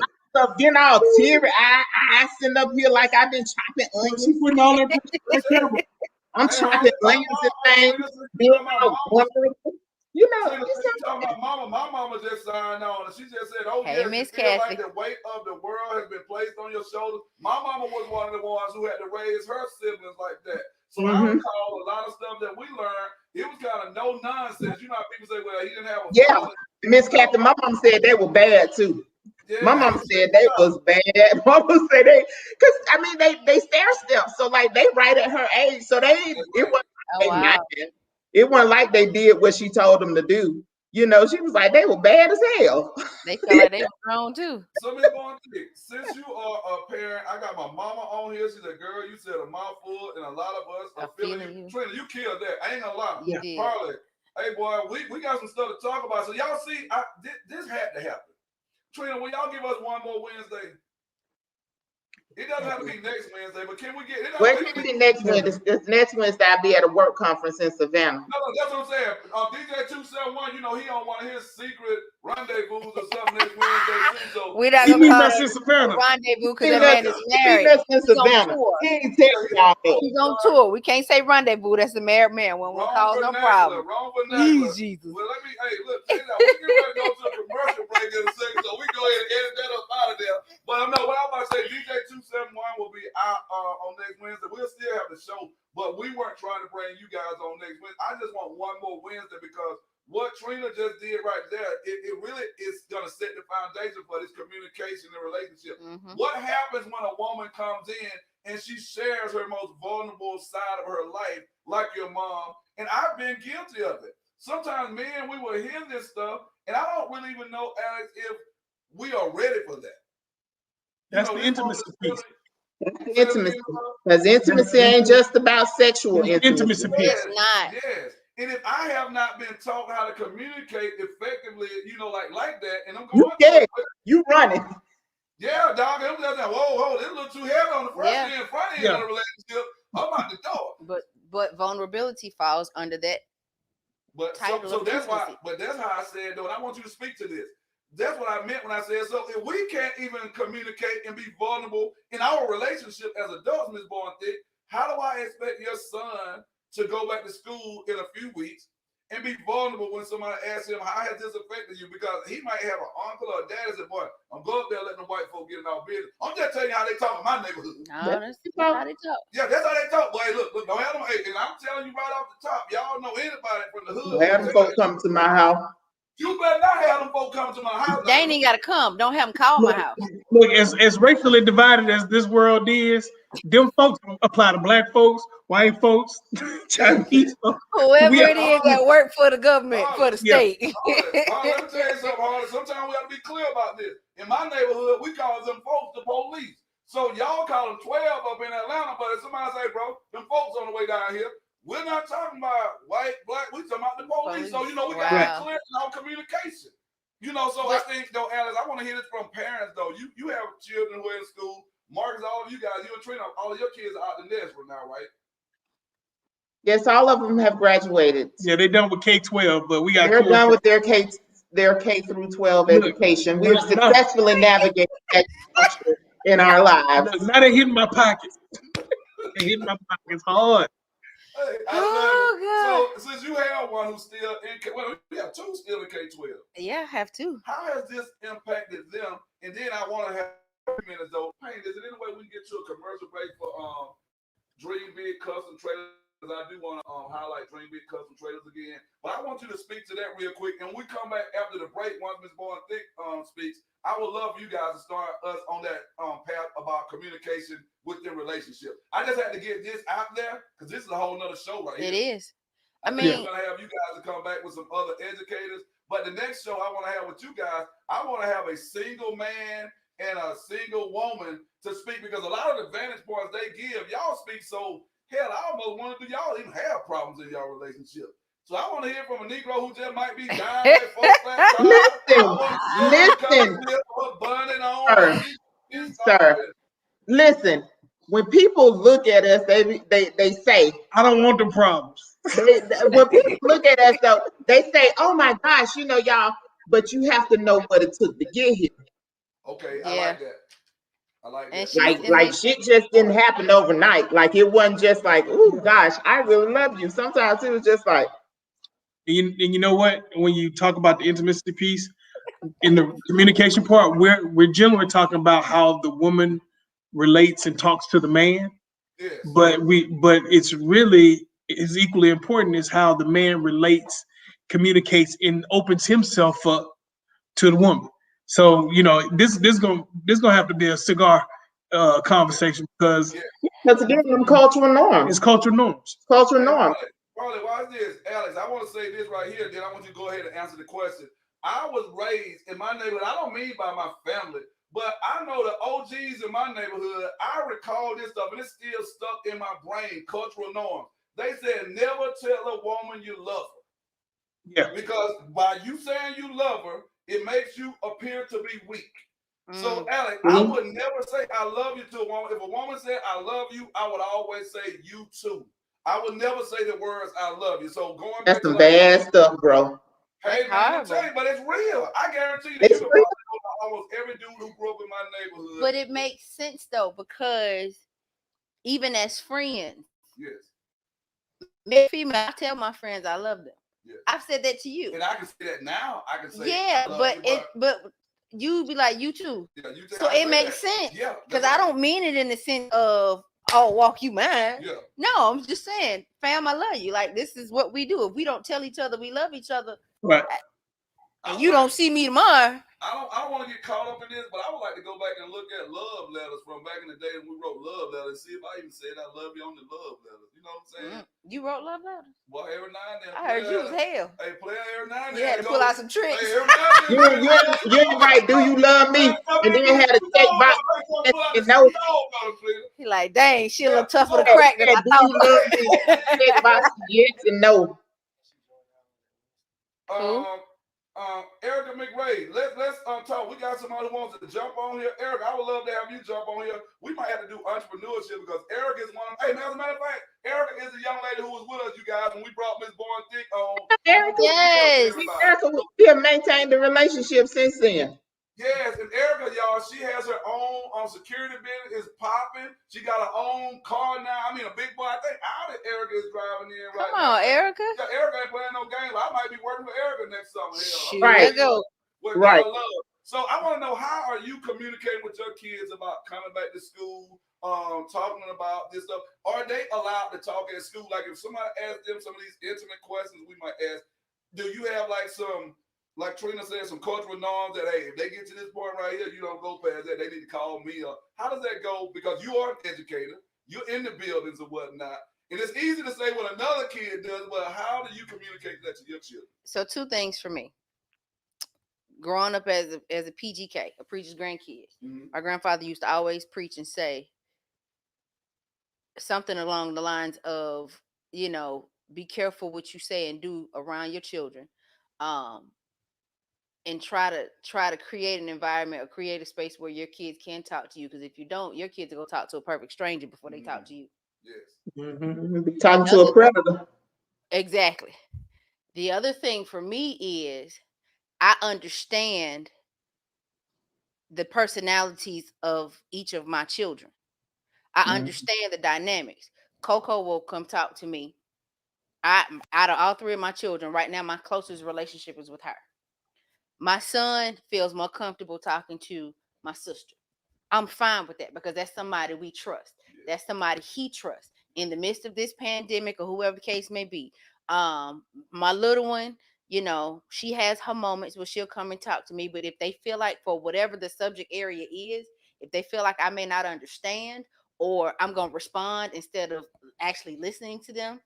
Getting all teary I sitting up here like I've been chopping onions. She's putting all that camera. I'm chopping onions and things. Being all wonderful. She's talking about mama. My mama just signed on, and she just said, "Oh hey, yes, Miss you feel Kathy. like the weight of the world has been placed on your shoulders." My mama was one of the ones who had to raise her siblings like that. So I recall a lot of stuff that we learned. It was kind of no nonsense. You know how people say, "Well, he didn't have a father." Miss Captain, my mom said they were bad too. Yeah, My mom said they was bad. Mama said because I mean they stair step, so like they right at her age, so it wasn't Oh, they wow. mind. It wasn't like they did what she told them to do. You know, she was like they were bad as hell. They felt like they were grown too. So Miss Bonte, since you are a parent, I got my mama on here. She said, "Girl, you said a mouthful, and a lot of us are I'm feeling feeling you." you. Trina, you killed that. I ain't gonna lie. You did. Harley, hey boy, we got some stuff to talk about. So y'all see, this had to happen. Trina, will y'all give us one more Wednesday? It doesn't have to be next Wednesday, but can we get it? Well, it can be next Wednesday. This next Wednesday I'll be at a work conference in Savannah. No, that's what I'm saying. DJ 271, you know, he on one of his secret rendezvous or something next Wednesday too. So We're not He gonna meet call us in it a Savannah. rendezvous because He that man is married. us in He's on Savannah. tour. He ain't telling y'all that. He's on tour. We can't say rendezvous. That's a married man. Won't cause no problem. Wrong vernacular. Please, Jesus. Well, let me, hey, look, check it out. We get ready to go to a commercial break in a second, so we go ahead and edit that up out of there. But I know what I'm about to say, DJ 271 will be out on next Wednesday. We'll still have the show, but we weren't trying to bring you guys on next Wednesday. I just want one more Wednesday because what Trina just did right there, it really is going to set the foundation for this communication and relationship. Mhm. What happens when a woman comes in and she shares her most vulnerable side of her life, like your mom? And I've been guilty of it. Sometimes, man, we will hear this stuff, and I don't really even know, Alex, if we are ready for that. That's the intimacy piece. Intimacy. Because intimacy ain't just about sexual intimacy. Intimacy piece. Yes, It's not. yes. And if I have not been taught how to communicate effectively, you know, like that, and I'm You going scared. You running. yeah, dog, I'm just like, whoa, this a little too heavy on the front Yeah. end, front end Yeah. of the relationship. I'm out the door. But vulnerability falls under that. But Title so of that's why, intimacy. but that's how I said though, and I want you to speak to this. That's what I meant when I said, so if we can't even communicate and be vulnerable in our relationship as adults, Ms. Bonte, how do I expect your son to go back to school in a few weeks and be vulnerable when somebody asks him, how has this affected you? Because he might have an uncle or a dad that said, boy, I'm going up there letting the white folk get in our business. I'm just telling you how they talk in my neighborhood. No, that's how they talk. Yeah, that's how they talk. Boy, look, don't have them. And I'm telling you right off the top, y'all know anybody from the hood. Have them folk come to my house. You better not have them folk come to my house. They ain't even gotta come. Don't have them call my house. Look, as racially divided as this world is, them folks apply to black folks, white folks, Chinese folks. Whoever We are it is that work for the government, for the Yeah. state. Let me tell you something, Harley. Sometimes we have to be clear about this. In my neighborhood, we call them folks the police. So y'all call them 12 up in Atlanta, but if somebody say, bro, them folks on the way down here, we're not talking about white, black, we talking about the police. So, you know, we got to be clear in our communication. You know, so I think, though, Alex, I want to hear this from parents, though. You have children who are in school. Marcus, all of you guys, you and Trina, all of your kids are out the nest for now, right? Yes, all of them have graduated. Yeah, they done with K-12, but we got They're cool done with their K through 12 Look, education. look, We've successfully navigated that structure in our lives. Look, now they hitting my pockets. They hitting my pockets hard. Hey, Oh, so since you have one who's still in well, we have two still in K-12. Yeah, I have to. How has this impacted them? And then I want to have minutes though. Pain, is it any way we can get you a commercial break for Dream Big Custom Trailers? I do want to highlight Dream Big Custom Trailers again. But I want you to speak to that real quick. And when we come back after the break, once Ms. Bowen Thick speaks, I would love for you guys to start us on that path about communication within relationship. I just had to get this out there because this is a whole nother show right here. It is. I I'm mean, going to have you guys to come back with some other educators. But the next show I want to have with you guys, I want to have a single man and a single woman to speak because a lot of the vantage points they give, y'all speak so, hell, I almost want to do y'all even have problems in y'all relationship. So I want to hear from a Negro who just might be dying at 4 flat Sir, listen. When people look at us, they say, I don't want them problems. when people look at us, though, they say, "Oh my gosh, you know, y'all," but you have to know what it took to get here. Okay, I like that. I like that. Like shit just didn't happen overnight. Like it wasn't just like, "Oh gosh, I really love you." Sometimes it was just like. And you know what? When you talk about the intimacy piece, in the communication part, we're generally talking about how the woman relates and talks to the man. Yes. But it's really is equally important is how the man relates, communicates, and opens himself up to the woman. So this gonna have to be a cigar conversation because Because again, them cultural norms. it's cultural norms. Cultural Hey, norms. Marley, watch this. Alex, I want to say this right here, then I want you to go ahead and answer the question. I was raised in my neighborhood. I don't mean by my family, but I know the OGs in my neighborhood. I recall this stuff, and it's still stuck in my brain, cultural norms. They said, never tell a woman you love her. Yeah. Because by you saying you love her, it makes you appear to be weak. So, Alex, I would never say I love you to a woman. If a woman said I love you, I would always say you too. I would never say the words I love you. So going That's back some to bad stuff, bro. Hey, man, I'm telling you, but it's real. I guarantee you that It's you can real. probably know almost every dude who grew up in my neighborhood. But it makes sense though, because even as friends, Yes. male, female, I tell my friends I love them. Yes. I've said that to you. And I can say that now. I can say yeah, I love but you, but you be like you too. yeah, you So I it say makes that. sense. Yeah. Because I don't mean it in the sense of walk you mine. Yeah. No, I'm just saying, fam, I love you. Like this is what we do. If we don't tell each other we love each other, Right. and you don't see me tomorrow. I don't want to get caught up in this, but I would like to go back and look at love letters from back in the day when we wrote love letters. See if I even said I love you on the love letters. You know what I'm saying? You wrote love letters? Well, every now and then. I heard you was hell. Hey, player, every now and then. You had to pull out some tricks. Hey, every now and then. You're right. Do you love me? And then had a check box. And no. He like, dang, she a little tough for the crack than I Do you love me? Check box, yes and no. Erica McRae, let's talk. We got somebody who wants to jump on here. Erica, I would love to have you jump on here. We might have to do entrepreneurship because Erica is one of. Hey, man, as a matter of fact, Erica is the young lady who was with us, you guys, when we brought Miss Born Thick on. Erica, yes. Erica, we have maintained the relationship since then. Yes, and Erica, y'all, she has her own security business. Is popping. She got her own car now. I mean, a big boy. I think Audi Erica is driving in right now. Come on, Erica. Yeah, Erica ain't playing no game. I might be working with Erica next summer. Right. Go. Right. So I want to know, how are you communicating with your kids about coming back to school, talking about this stuff? Are they allowed to talk at school? Like if somebody asks them some of these intimate questions we might ask, do you have like some, like Trina said, some cultural norms that, hey, if they get to this point right here, you don't go past that, they need to call me up. How does that go? Because you are an educator, you're in the buildings and whatnot. And it's easy to say what another kid does, but how do you communicate that to your children? So two things for me. Growing up as a PGK, a preacher's grandkid, my grandfather used to always preach and say something along the lines of, be careful what you say and do around your children. And try to create an environment or create a space where your kids can talk to you. Because if you don't, your kids are gonna talk to a perfect stranger before they talk to you. Yes. Be talking to a predator. Exactly. The other thing for me is I understand the personalities of each of my children. I understand the dynamics. Coco will come talk to me. Out of all three of my children, right now, my closest relationship is with her. My son feels more comfortable talking to my sister. I'm fine with that because that's somebody we trust. That's somebody he trusts in the midst of this pandemic or whoever the case may be. My little one, she has her moments where she'll come and talk to me. But if they feel like, for whatever the subject area is, if they feel like I may not understand or I'm going to respond instead of actually listening to them,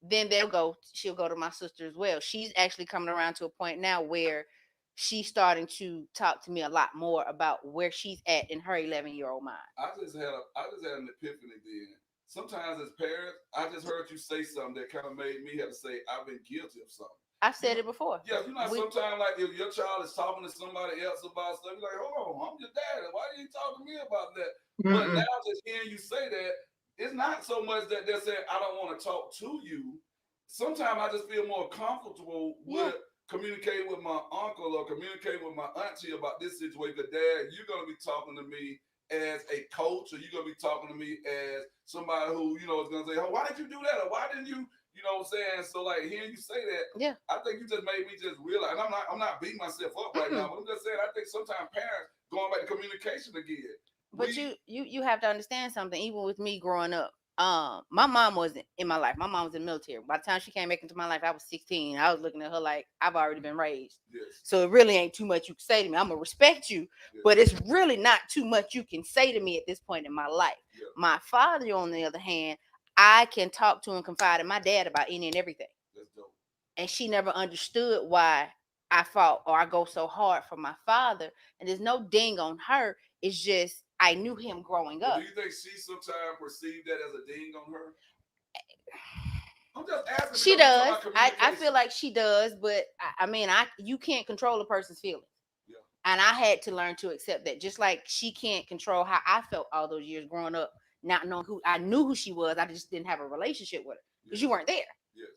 then she'll go to my sister as well. She's actually coming around to a point now where she's starting to talk to me a lot more about where she's at in her 11-year-old mind. I just had an epiphany then. Sometimes as parents, I just heard you say something that kind of made me have to say, I've been guilty of something. I've said it before. Yeah, sometimes like if your child is talking to somebody else about stuff, you're like, hold on, I'm your dad. Why are you talking to me about that? But now just hearing you say that, it's not so much that they're saying, I don't want to talk to you. Sometimes I just feel more comfortable with communicating with my uncle or communicating with my auntie about this situation. Because Dad, you're going to be talking to me as a coach, or you're going to be talking to me as somebody who, is going to say, oh, why did you do that? Or why didn't you, what I'm saying? So like hearing you say that, I think you just made me just realize, and I'm not beating myself up right now, but I'm just saying, I think sometimes parents going back to communication again. But you have to understand something. Even with me growing up, My mom wasn't in my life. My mom was in the military. By the time she came back into my life, I was 16. I was looking at her like I've already been raised. Yes. So it really ain't too much you can say to me. I'm gonna respect you, Yes. but it's really not too much you can say to me at this point in my life. Yeah. My father, on the other hand, I can talk to and confide in my dad about any and everything. That's dope. And she never understood why I fought or I go so hard for my father. And there's no ding on her. It's just I knew him growing But up. do you think she sometimes perceived that as a ding on her? I'm just asking. She because we're does. talking about I communication. feel like she does, but I mean, you can't control a person's feelings. Yeah. And I had to learn to accept that. Just like she can't control how I felt all those years growing up, not knowing who I knew who she was. I just didn't have a relationship with her because you weren't there. Yes.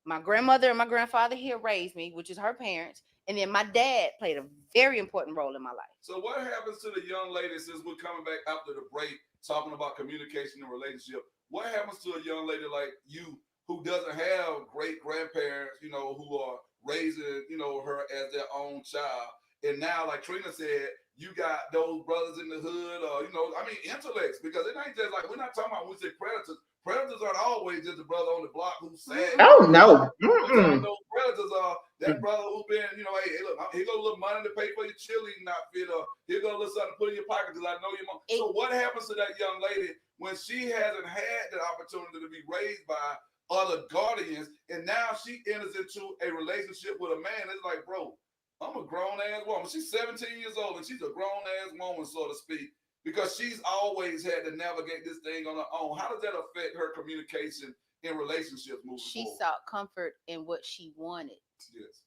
My grandmother and my grandfather here raised me, which is her parents. And then my dad played a very important role in my life. So what happens to the young lady, since we're coming back after the break, talking about communication and relationship? What happens to a young lady like you who doesn't have great grandparents, you know, who are raising, you know, her as their own child? And now, like Trina said, you got those brothers in the hood, or, you know, I mean, intellects, because it ain't just like, we're not talking about when we say predators. Predators aren't always just the brother on the block who's sad. Oh no. Those predators are that brother who's been, you know, hey, look, here go a little money to pay for your cheerleading outfit, or here go a little something to put in your pocket because I know your mom. So what happens to that young lady when she hasn't had the opportunity to be raised by other guardians, and now she enters into a relationship with a man? It's like, bro, I'm a grown ass woman. She's 17 years old and she's a grown ass woman, so to speak, because she's always had to navigate this thing on her own. How does that affect her communication in relationships moving She forward? sought comfort in what she wanted. Yes.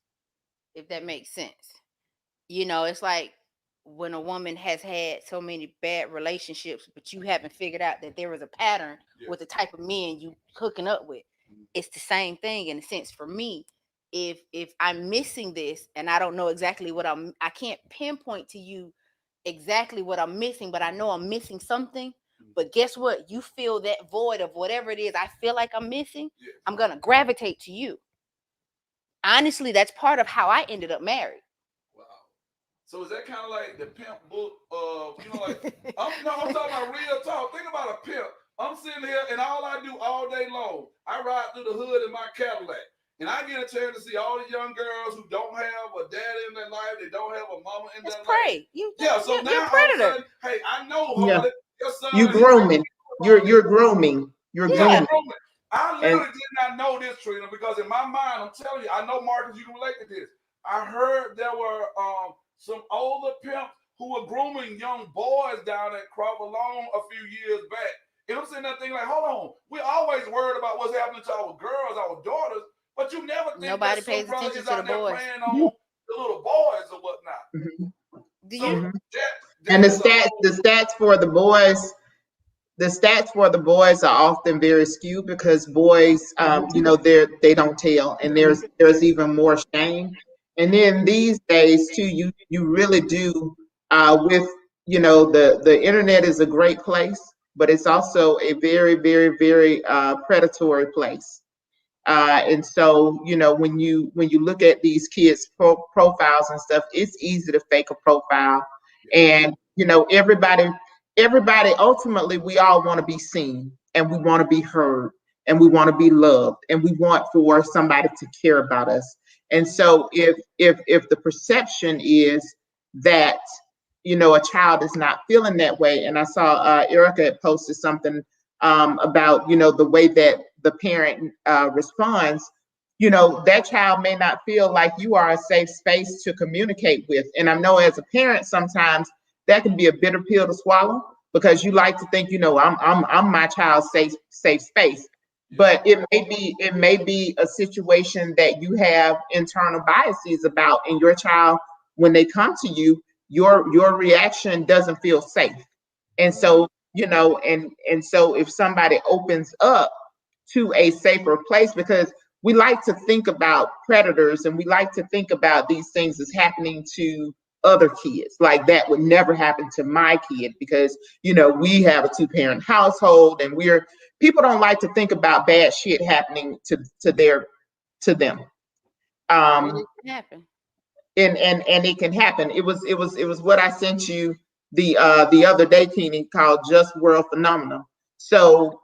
If that makes sense. You know, it's like when a woman has had so many bad relationships, but you haven't figured out that there is a pattern with the type of men you hooking up with. It's the same thing in a sense for me. If I'm missing this and I don't know exactly what I can't pinpoint to you exactly what I'm missing, but I know I'm missing something. But guess what? You fill that void of whatever it is I feel like I'm missing. Yes. I'm gonna gravitate to you. Honestly, that's part of how I ended up married. Wow. So is that kind of like the pimp book of, you know, like, I'm talking about real talk. Think about a pimp. I'm sitting here and all I do all day long, I ride through the hood in my Cadillac. And I get a chance to see all the young girls who don't have a dad in their life, they don't have a mama in their life. Prey. So now you're a all of a predator. sudden, hey, I know, Harley, your son. You grooming. You're grooming. You're grooming. I literally did not know this, Trina, because in my mind, I'm telling you, I know, Marcus, you can relate to this. I heard there were some older pimps who were grooming young boys down at Crawford Lawn a few years back. And I'm sitting there thinking, like, hold on, we're always worried about what's happening to our girls, our daughters, but you never think Nobody that some pays brother attention is to out the there boys. preying on the little boys or whatnot. Do So you? And the stats for the boys. The stats for the boys are often very skewed because boys, you know, they don't tell, and there's even more shame. And then these days too, you really do with, you know, the internet is a great place, but it's also a very, very, very predatory place. And so, you know, when you look at these kids' profiles and stuff, it's easy to fake a profile, and you know, everybody ultimately, we all want to be seen, and we want to be heard, and we want to be loved, and we want for somebody to care about us. And so if the perception is that, you know, a child is not feeling that way, and I saw Erica had posted something about, you know, the way that the parent responds, you know, that child may not feel like you are a safe space to communicate with. And I know as a parent, sometimes that can be a bitter pill to swallow, because you like to think, you know, I'm my child's safe space. But it may be a situation that you have internal biases about, and your child, when they come to you, your reaction doesn't feel safe. And so, you know, and so if somebody opens up to a safer place, because we like to think about predators and we like to think about these things as happening to other kids, like that would never happen to my kid, because, you know, we have a 2-parent household, and people don't like to think about bad shit happening to them. It can happen. And it can happen. It was what I sent you the other day, Keenan, called Just World Phenomenon. So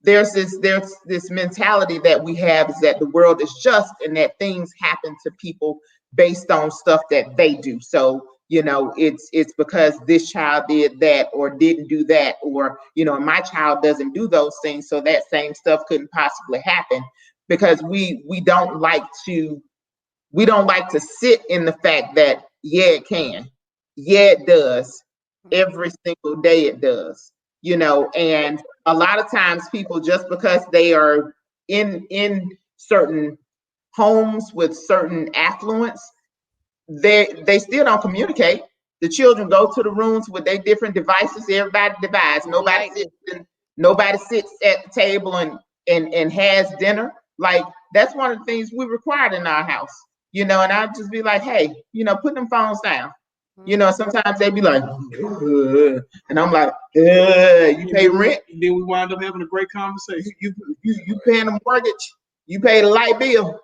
there's this mentality that we have, is that the world is just, and that things happen to people based on stuff that they do. So it's because this child did that or didn't do that, or my child doesn't do those things, so that same stuff couldn't possibly happen. Because we don't like to sit in the fact that, yeah, it can, yeah, it does, every single day it does. And a lot of times people, just because they are in certain homes with certain affluence, they still don't communicate. The children go to the rooms with their different devices. Everybody divides. Nobody Like, sits at the table and has dinner. Like, that's one of the things we required in our house. And I'd just be like, hey, put them phones down. Sometimes they'd be like, "Ugh," and I'm like, you pay rent, And then we wind up having a great conversation. you paying the mortgage, you pay the light bill.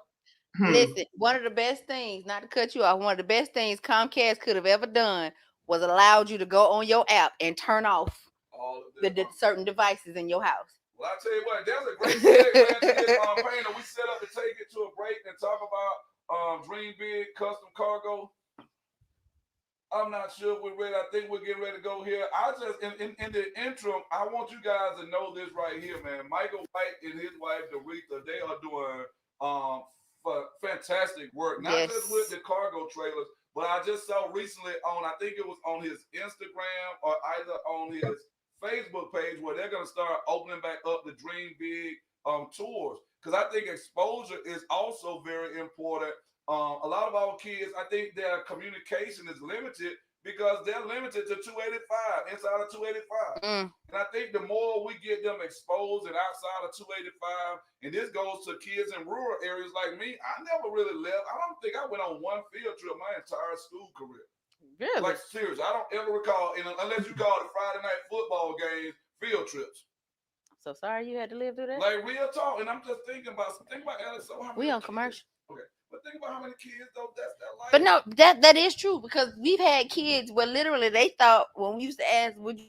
listen, one of the best things, not to cut you off, one of the best things Comcast could have ever done was allowed you to go on your app and turn off All of the them. certain devices in your house. Well, I tell you what, there's a great segment to this Painter. We set up to take it to a break and talk about Dream Big Custom Cargo. I'm not sure we're ready. I think we're getting ready to go here. I just, in the interim, I want you guys to know this right here, man. Michael White and his wife, Doretha, they are doing fantastic work. Not just with the cargo trailers, but I just saw recently I think it was on his Instagram or either on his Facebook page, where they're going to start opening back up the Dream Big tours. Because I think exposure is also very important. A lot of our kids, I think their communication is limited because they're limited to 285, inside of 285. And I think the more we get them exposed and outside of 285, and this goes to kids in rural areas like me, I never really left. I don't think I went on one field trip my entire school career. Really? Like, seriously, I don't ever recall, unless you call the Friday night football games field trips. So sorry you had to live through that. Like, real talk. And I'm just thinking about Alex. So how We on kids, commercial. okay. But think about how many kids though that's their life. But no, that is true, because we've had kids where literally they thought, when we used to ask, would you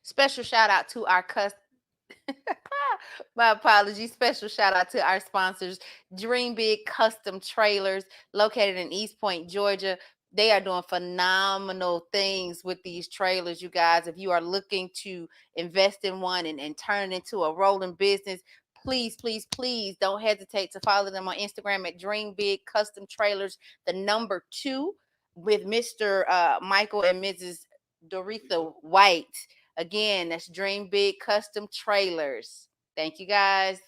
special shout out to our my apologies. Special shout out to our sponsors, Dream Big Custom Trailers, located in East Point, Georgia. They are doing phenomenal things with these trailers, you guys. If you are looking to invest in one and turn it into a rolling business, please, please, please don't hesitate to follow them on Instagram at Dream Big Custom Trailers, the number 2, with Mr. Michael and Mrs. Doretha White. Again, that's Dream Big Custom Trailers. Thank you, guys.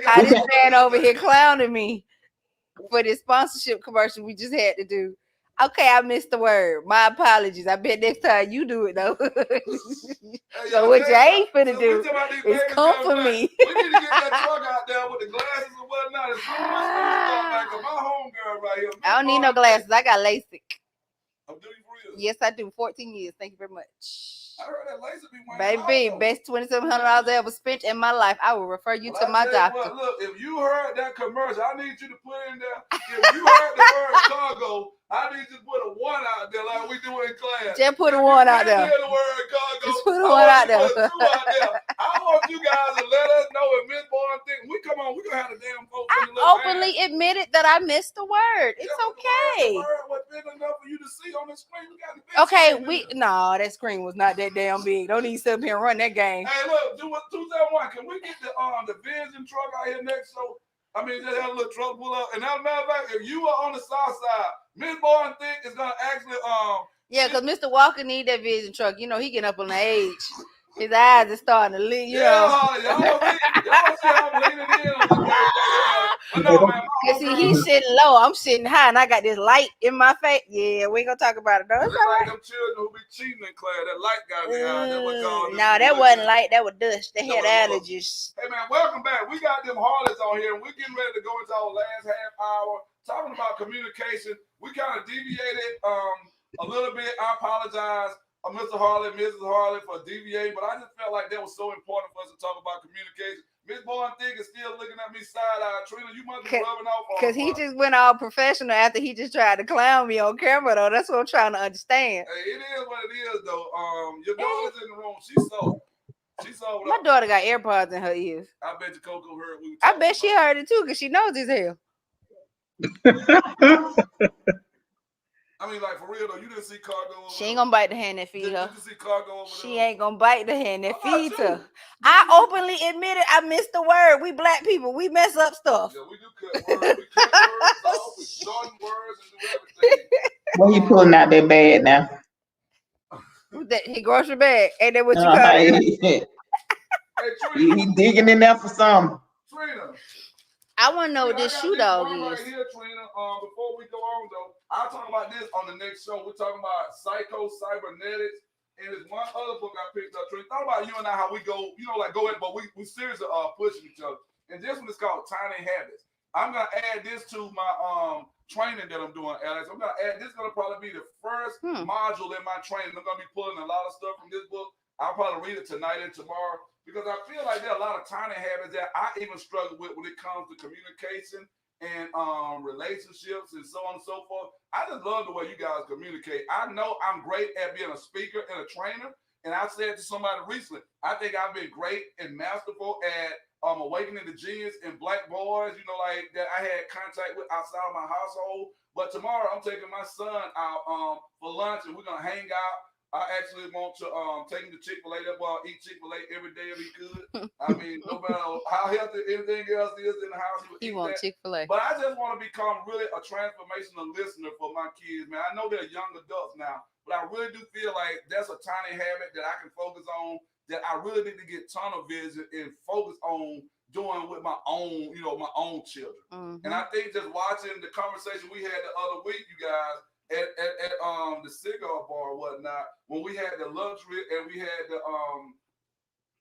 How this man over here clowning me for this sponsorship commercial we just had to do. Okay, I missed the word. My apologies. I bet next time you do it though. So what you ain't finna do is come for me. We need to get that truck out there with the glasses and whatnot. As soon as we start back, 'cause my homegirl right here. I don't need no glasses. I got LASIK. I'm doing for real. Yes, I do. 14 years. Thank you very much. I heard that laser be weighing Baby, best $2,700 I ever spent in my life. I will refer you to my doctor. Look, if you heard that commercial, I need you to put in there. If you heard the word cargo, I need you to put a 1 out there like we do in class. Just put a 1 out there. The word cargo, just put a 1 out there. Put a 2 out there. I want you guys to let us know if Miss Boy think we come on, we gonna have the damn folks. I openly admitted that I missed the word. It's okay. The word was big enough for you to see on the screen. We got the big no, that screen was not that damn big. Don't need to sit up here and run that game. Hey, look, do what 271. Can we get the Vision truck out here next? So I mean, just have a little truck pull up. And as a matter of fact, if you are on the south side, Miss Boy think is gonna actually yeah, because Mr. Walker need that Vision truck. You know, he getting up on the age. His eyes are starting to lean, you know. Y'all see how I'm leaning in on this. No, man. See, he's sitting low. I'm sitting high, and I got this light in my face. Yeah, we ain't gonna talk about it, though. It's like them children who be cheating in class. That light got behind them. No, that wasn't light. That was dust. They had allergies. Hey, man, welcome back. We got them Harleys on here, and we're getting ready to go into our last half hour talking about communication. We kind of deviated a little bit. I apologize. Mr. Harley, Mrs. Harley for deviating, but I just felt like that was so important for us to talk about communication. Miss Bowen is still looking at me side-eye. Trina, you must be rubbing off on because he just went all professional after he just tried to clown me on camera, though. That's what I'm trying to understand. Hey, it is what it is, though. Your daughter's in the room. She saw my daughter got AirPods in her ears. I bet you Coco heard. I bet she heard it, too, because she knows his hell. I mean, like, for real, though, you didn't see Cargo over She ain't gonna bite the hand that feed her. Did you see Cargo over She ain't gonna bite the hand that feeds her. I openly admitted I missed the word. We black people, we mess up stuff. Yeah, we do cut words. We cut words off. We shorten words and do everything. Well, he pulling out that bag now. That his grocery bag. Ain't that what you call it? He digging in there for something. Trina. I want to know what this shoe dog is. Right here, Trina. Before we go on, though, I'll talk about this on the next show. We're talking about psycho-cybernetics, and there's one other book I picked up. Trina, thought about you and I, how we go, go in, but we seriously pushing each other. And this one is called Tiny Habits. I'm gonna add this to my training that I'm doing, Alex. I'm gonna add this. Is gonna probably be the first module in my training. I'm gonna be pulling a lot of stuff from this book. I'll probably read it tonight and tomorrow. Because I feel like there are a lot of tiny habits that I even struggle with when it comes to communication and relationships and so on and so forth. I just love the way you guys communicate. I know I'm great at being a speaker and a trainer. And I said to somebody recently, I think I've been great and masterful at awakening the genius in black boys, like that I had contact with outside of my household. But tomorrow I'm taking my son out for lunch and we're going to hang out. I actually want to take him to Chick-fil-A. That boy eat Chick-fil-A every day if he could. I mean, no matter how healthy anything else is in the house, he wants Chick-fil-A. But I just want to become really a transformational listener for my kids, man. I know they're young adults now, but I really do feel like that's a tiny habit that I can focus on, that I really need to get tunnel vision and focus on doing with my own, my own children. Mm-hmm. And I think just watching the conversation we had the other week, you guys, at the cigar bar or whatnot, when we had the luxury and we had the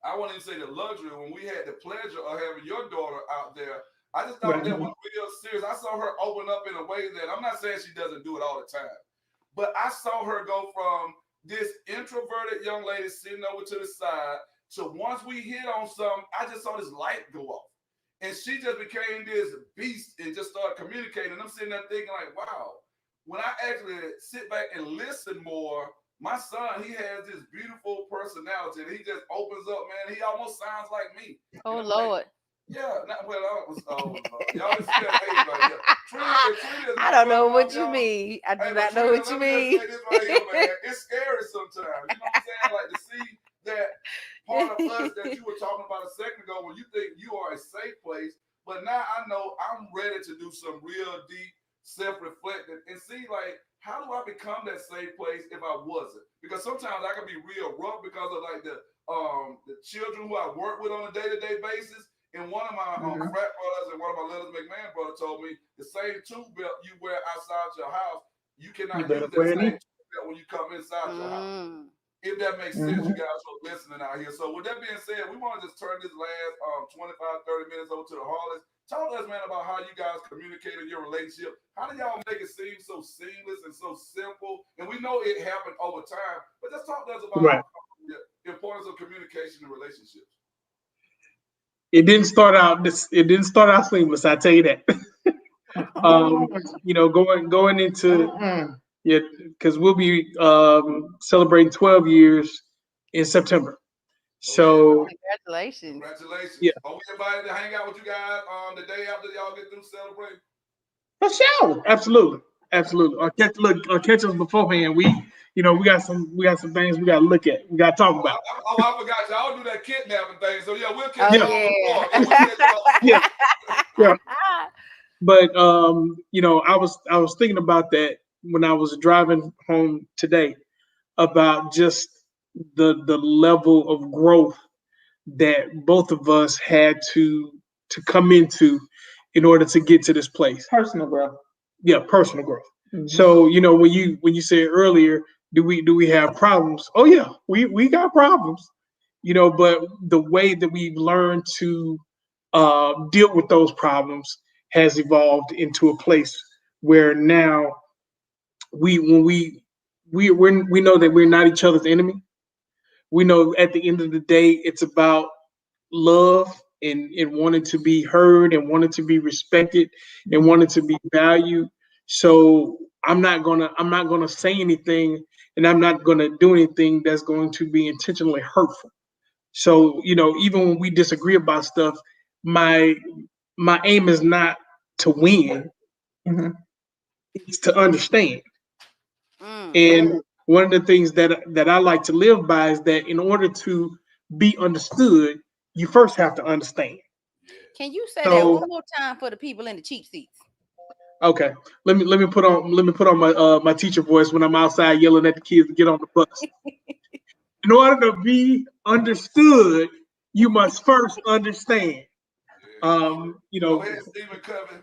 I wouldn't even say the luxury, when we had the pleasure of having your daughter out there, I just thought that was real serious. I saw her open up in a way that I'm not saying she doesn't do it all the time, but I saw her go from this introverted young lady sitting over to the side to once we hit on something, I just saw this light go off. And she just became this beast and just started communicating. And I'm sitting there thinking like, wow, when I actually sit back and listen more, my son, he has this beautiful personality. And he just opens up, man. He almost sounds like me. Oh, Lord. Yeah. Y'all see that face right here. Trina I don't know what you mean. I do not know what you mean. Right here, man. It's scary sometimes. You know what I'm saying? Like to see that part of us that you were talking about a second ago when you think you are a safe place. But now I know I'm ready to do some real deep self-reflecting and see like, how do I become that safe place if I wasn't? Because sometimes I can be real rough because of like the children who I work with on a day-to-day basis. And one of my Mhm. frat brothers and one of my Leonard McMahon brothers told me the same tooth belt you wear outside your house, you cannot You better use that wear it same in. tooth belt when you come inside your house. Mm. If that makes sense, Mhm. you guys are listening out here. So with that being said, we want to just turn this last 25, 30 minutes over to the Harleys. Talk to us, man, about how you guys communicate in your relationship. How do y'all make it seem so seamless and so simple? And we know it happened over time, but just talk to us about Right. the importance of communication in relationships. It didn't start out seamless, I tell you that. Going into Mm-mm. because we'll be celebrating 12 years in September. So Congratulations. Congratulations. Yeah. Are we invited to hang out with you guys the day after y'all get through celebrating? For sure. absolutely. Or catch us beforehand. We got some things we gotta look at. We gotta talk Oh, about. I forgot y'all do that kidnapping thing. So yeah, we'll Oh, catch y'all yeah. before. We'll catch y'all Yeah. But I was thinking about that when I was driving home today about just the level of growth that both of us had to come into in order to get to this place. Personal growth. Yeah, personal growth. Mhm. So when you said earlier, do we have problems? Oh yeah, we got problems. But the way that we've learned to deal with those problems has evolved into a place where now we know that we're not each other's enemy. We know at the end of the day, it's about love and wanting to be heard and wanting to be respected and wanting to be valued. So I'm not gonna say anything, and I'm not gonna do anything that's going to be intentionally hurtful. So even when we disagree about stuff, my aim is not to win; Mhm. it's to understand. Mm. And one of the things that I like to live by is that in order to be understood, you first have to understand. Can you say that So one more time for the people in the cheap seats? okay, let me put on my teacher voice when I'm outside yelling at the kids to get on the bus. In order to be understood, you must first understand. Go ahead, Stephen Covey.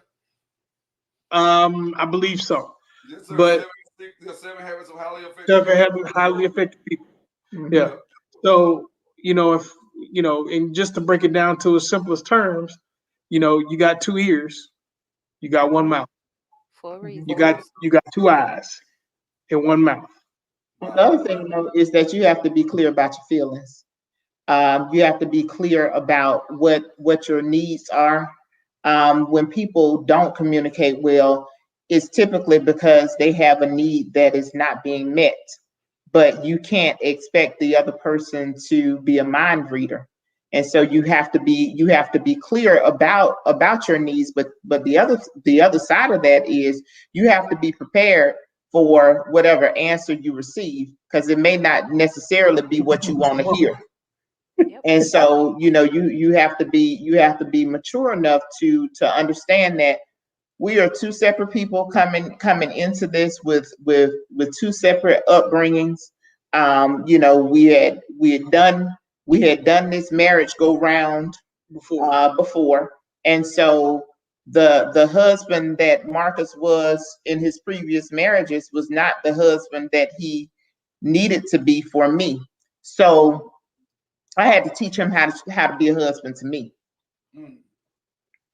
I believe so. Yes, sir. But Seven habits of highly effective seven people. highly effective people. Mhm. Yeah. So if and just to break it down to its simplest terms, you got two ears, you got one mouth, For a reason. you got two eyes and one mouth. The other thing, though, is that you have to be clear about your feelings. You have to be clear about what your needs are. When people don't communicate well, it's typically because they have a need that is not being met. But you can't expect the other person to be a mind reader, and so you have to be clear about your needs. But the other side of that is you have to be prepared for whatever answer you receive, because it may not necessarily be what you want to hear. Yep. And so you have to be mature enough to understand that we are two separate people coming into this with two separate upbringings. We had done this marriage go round before, and so the husband that Marcus was in his previous marriages was not the husband that he needed to be for me. So I had to teach him how to be a husband to me. Mm.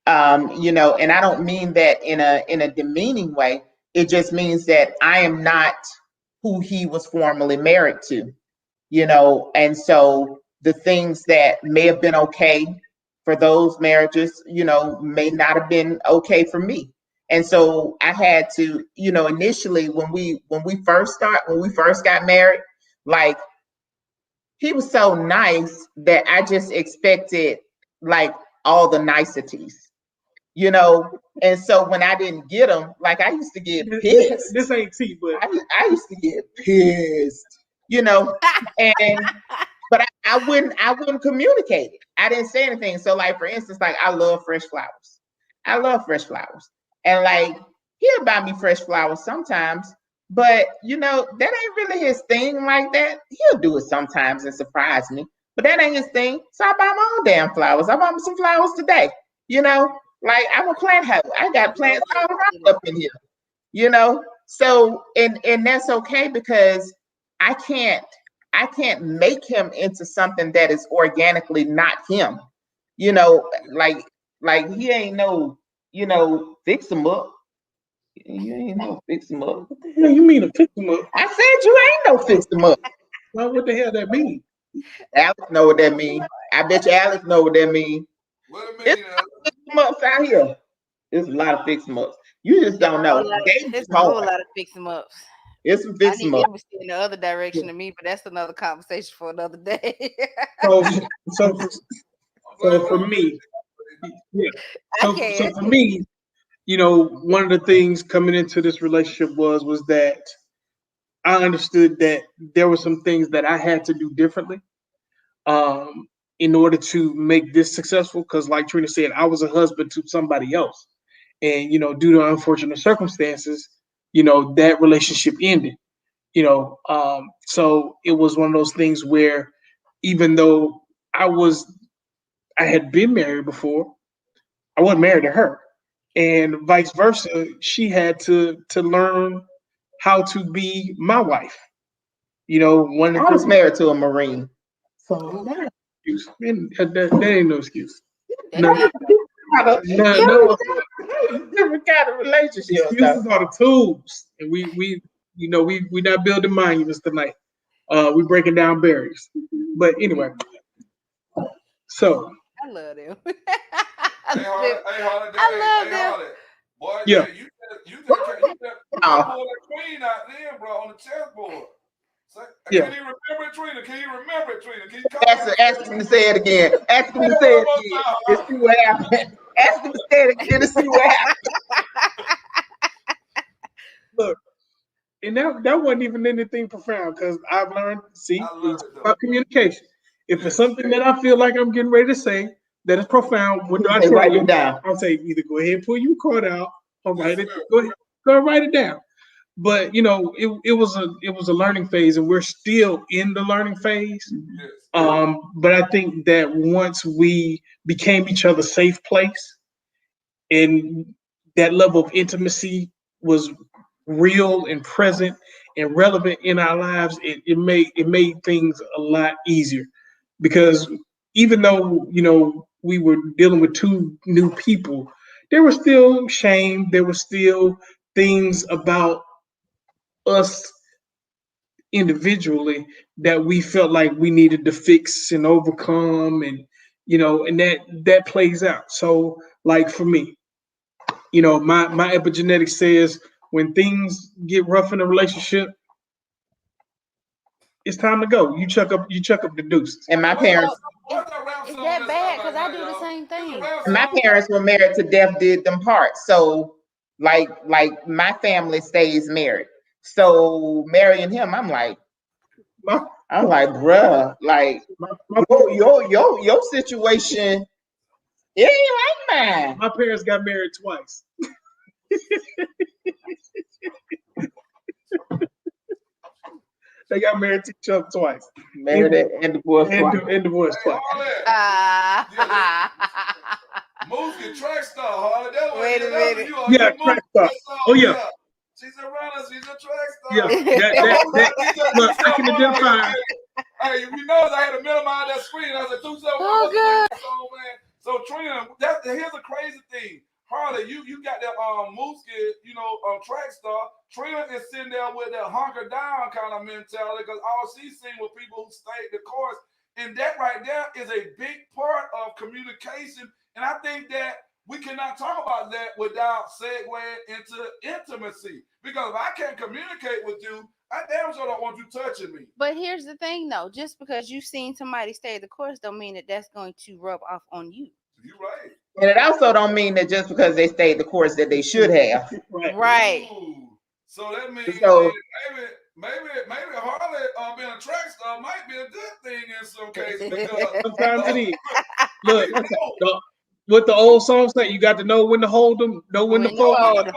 And I don't mean that in a demeaning way. It just means that I am not who he was formerly married to, and so the things that may have been okay for those marriages, may not have been okay for me. And so I had to, initially when we first got married, like, he was so nice that I just expected like all the niceties, And so when I didn't get them, like, I used to get pissed. This ain't tea, but I used to get pissed, and but I wouldn't communicate it. I didn't say anything. So, like, for instance, like, I love fresh flowers. I love fresh flowers. And like, he'll buy me fresh flowers sometimes, but that ain't really his thing like that. He'll do it sometimes and surprise me. But that ain't his thing. So I buy my own damn flowers. I bought me some flowers today. Like I'm a plant house. I got plants all around up in here. So and that's okay because I can't make him into something that is organically not him. Like he ain't no, fix him up. You ain't no fix him up. What the hell you mean to fix them up? I said you ain't no fix him up. Well, what the hell that mean? Alex know what that mean. I bet you Alex know what that mean. What it It's mean? fix em ups out here. There's a lot of fix em ups. You just don't know. There's a whole lot of fix 'em ups. It's some I fix need em ups. him to see in the other direction of me, but that's another conversation for another day. So for me, yeah. I So can't. for me, one of the things coming into this relationship was that I understood that there were some things that I had to do differently in order to make this successful. Because, like Trina said, I was a husband to somebody else, and due to unfortunate circumstances, that relationship ended. So it was one of those things where, even though I had been married before, I wasn't married to her, and vice versa. She had to learn how to be my wife. One of I was married to a Marine. So that ain't no excuse. That's No, it. no, Different kind of relationship. excuses are the tools, and we not building monuments tonight. We breaking down barriers. But anyway, so I love them. Hey, Harley, I love them. Harley. Boy, Yeah. you pull that queen out there, bro, on the chessboard. Yeah. Can you remember it, Trina? Can you remember it, Trina? Can you Ask him to say it again. Ask him to say it again. And see what happens. Ask him to say it again and see what happens. Look, and that wasn't even anything profound because I've learned. See, I love it's it, though. about communication. If it's something that I feel like I'm getting ready to say that is profound, what do I Say, tell write you? it down. I'll say either go ahead and pull your card out or write it. sir. Go ahead, go write it down. But it was a learning phase, and we're still in the learning phase. Yes. But I think that once we became each other's safe place, and that level of intimacy was real and present and relevant in our lives, it made things a lot easier. Because even though we were dealing with two new people, there was still shame. There was still things about us individually that we felt like we needed to fix and overcome, and that plays out. So, like for me, my epigenetics says when things get rough in a relationship, it's time to go. You chuck up the deuces. And my parents Is that bad? Because I do the same thing. my parents were married to death did them part. So like my family stays married. So marrying him, I'm like, bruh, like your situation, it ain't like mine. My parents got married twice. They got married to each other twice. Married and divorced twice. And divorced twice. Moose get track star, Harley. Wait a minute. Yeah, track star. Oh yeah. She's a runner. She's a track star. Yeah. Look, I can identify. Hey, we know I had to minimize that screen. I said, Oh, God. So Trina, here's a crazy thing. Harley, you got that Moose kid, track star. Trina is sitting there with that hunker down kind of mentality because all she's seen with people who stayed the course. And that right there is a big part of communication. And I think that we cannot talk about that without segueing into intimacy. Because if I can't communicate with you, I damn sure don't want you touching me. But here's the thing, though. Just because you've seen somebody stay the course don't mean that that's going to rub off on you. You're right. And it also don't mean that just because they stayed the course that they should have. Right. Ooh. So that means So- maybe Harley being a track star might be a good thing in some cases. Because Sometimes it is. Look, what the old song say, you got to know when to hold them, know when to fold them,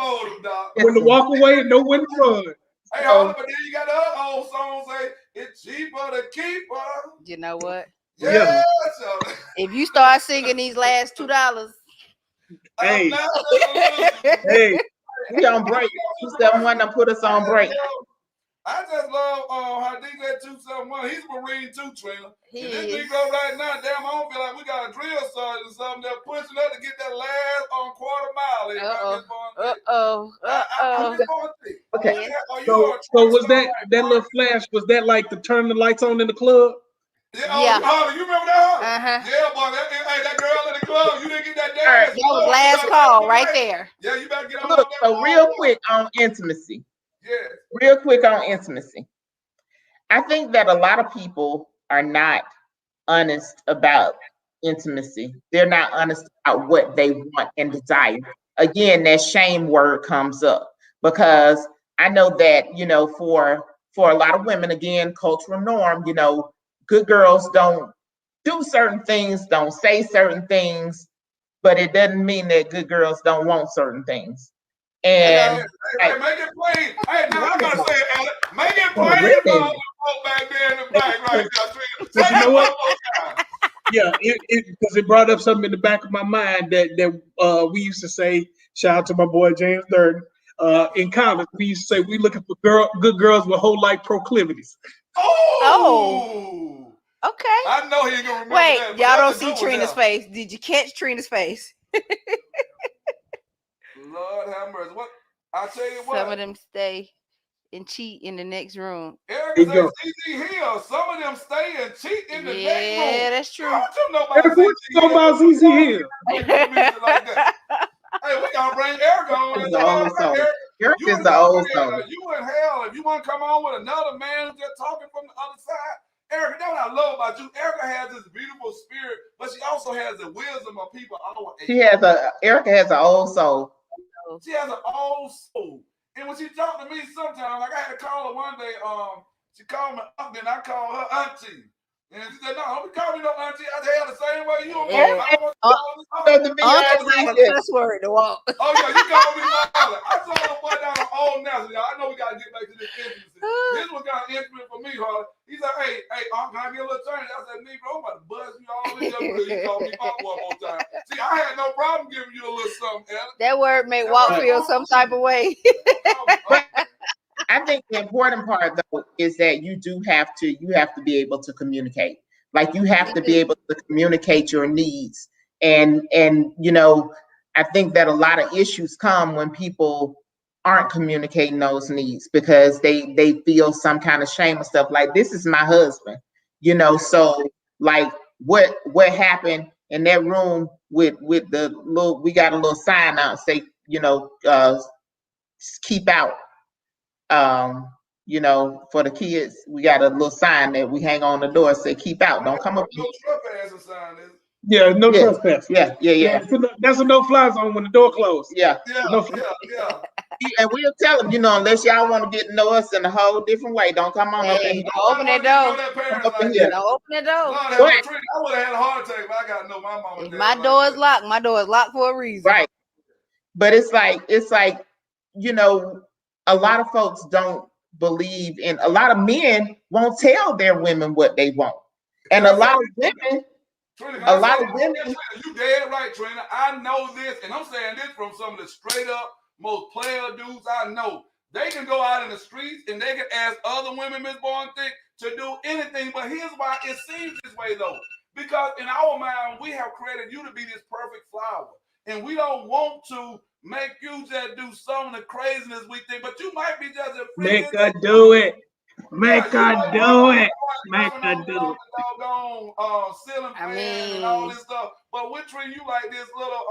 when to walk away, and know when to run. Hey, Harley, but then you got the other old song say, it's cheaper to keep her. You know what? Yeah, so If you start singing these last $2, Hey. I'm not just Hey, We on break. 271 done put us on break. I just love how DJ 271, he's a Marine too, Trina. He And this is. Negro right now, damn, I don't feel like we got a drill sergeant or something that's pushing us to get that last quarter mile in. I'm just going thick. Okay. so was that little flash? Was that like to turn the lights on in the club? Yeah. Holly, you remember that? Uh-huh. Yeah, boy. That girl in the club, you didn't get that All dance. That was last call right there. Yeah, you better get on Look, that. so real quick on intimacy. Yeah. Real quick on intimacy. I think that a lot of people are not honest about intimacy. They're not honest about what they want and desire. Again, that shame word comes up because I know that, you know, for a lot of women, again, cultural norm, you know, good girls don't do certain things, don't say certain things, but it doesn't mean that good girls don't want certain things. And hey, make it plain. Hey, now I gotta say it, Alex. Make it plain really? back there in the back right there. But you know what? Yeah, because it brought up something in the back of my mind that we used to say. Shout out to my boy James Durden. In college, we used to say we looking for good girls with whole life proclivities. Oh. Okay. I know he ain't gonna remember Wait, that. y'all don't see Trina's face. Did you catch Trina's face? Lord have mercy. What? I tell you what. Some of them stay and cheat in the next room. Eric says CC Hill. Some of them stay and cheat in the next room. Yeah, that's true. Don't you know Eric, what you know about CC Hill? Hey, we gotta bring Eric on. He's the old soul. Eric is the old soul. You in hell if you want to come on with another man who's just talking from the other side. Erica, that's what I love about you. Erica has this beautiful spirit, but she also has the wisdom of people our age. Erica has an old soul. She has an old soul. And when she talked to me sometimes, like I had to call her one day, she called me uncle and I called her auntie. And she said, no, don't call me no auntie. I tell the same way you That's word to walk. Oh, yeah, you call me father. I saw the boy down on Old National. I know we got to get back to this intimacy. This was kind of intimate for me, Harley. He said, hey, can I get a little turn? I said, Negro, I'm about to buzz you all in your You called me up one more time. See, I had no problem giving you a little something, Alex. That word made Walk feel some type of way. I think the important part though is that you have to be able to communicate. Like you have to be able to communicate your needs. And you know, I think that a lot of issues come when people aren't communicating those needs because they feel some kind of shame and stuff. Like, this is my husband, you know, so like what happened in that room with the little, we got a little sign out say, you know, keep out. You know, for the kids, we got a little sign that we hang on the door say keep out, don't come up. No trespassing sign, is it? Yeah, no trespass. Yeah. That's a no-fly zone when the door closed. Yeah. And we'll tell them, you know, unless y'all want to get to know us in a whole different way, don't come on up in here. Open that door. Don't open that door. I would have had a heart attack, but I got to know my mama. My door is locked. My door is locked for a reason. Right. But it's like, you know, a lot of folks don't believe in, a lot of men won't tell their women what they want. And a lot of women, you dead right, Trina. I know this, and I'm saying this from some of the straight up most player dudes I know. They can go out in the streets and they can ask other women, Miss Born-Thick, to do anything. But here's why it seems this way though. Because in our mind, we have created you to be this perfect flower. And we don't want to make you just do some of the craziness we think, but you might be just a Make her do it. Make her do it. Make her do it. Ceiling fan and all this stuff. But we treat you like this little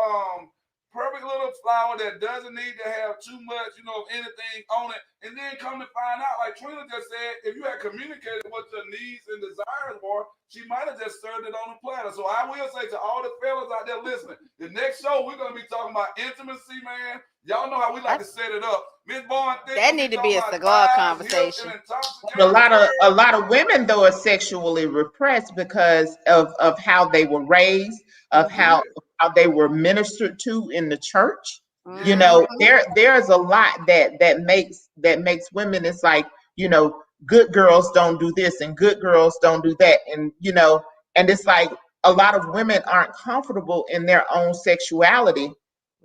perfect little flower that doesn't need to have too much, you know, of anything on it. And then come to find out, like Trina just said, if you had communicated what your needs and desires were, she might have just served it on a platter. So I will say to all the fellas out there listening, the next show we're gonna be talking about intimacy, man. Y'all know how we like to set it up. Miss Born-Thick, that need to be a cigar conversation. A lot of women though are sexually repressed because of how they were raised, of how they were ministered to in the church. Mm-hmm. You know, there's a lot that makes women, it's like, you know, good girls don't do this and good girls don't do that. And, you know, And it's like a lot of women aren't comfortable in their own sexuality,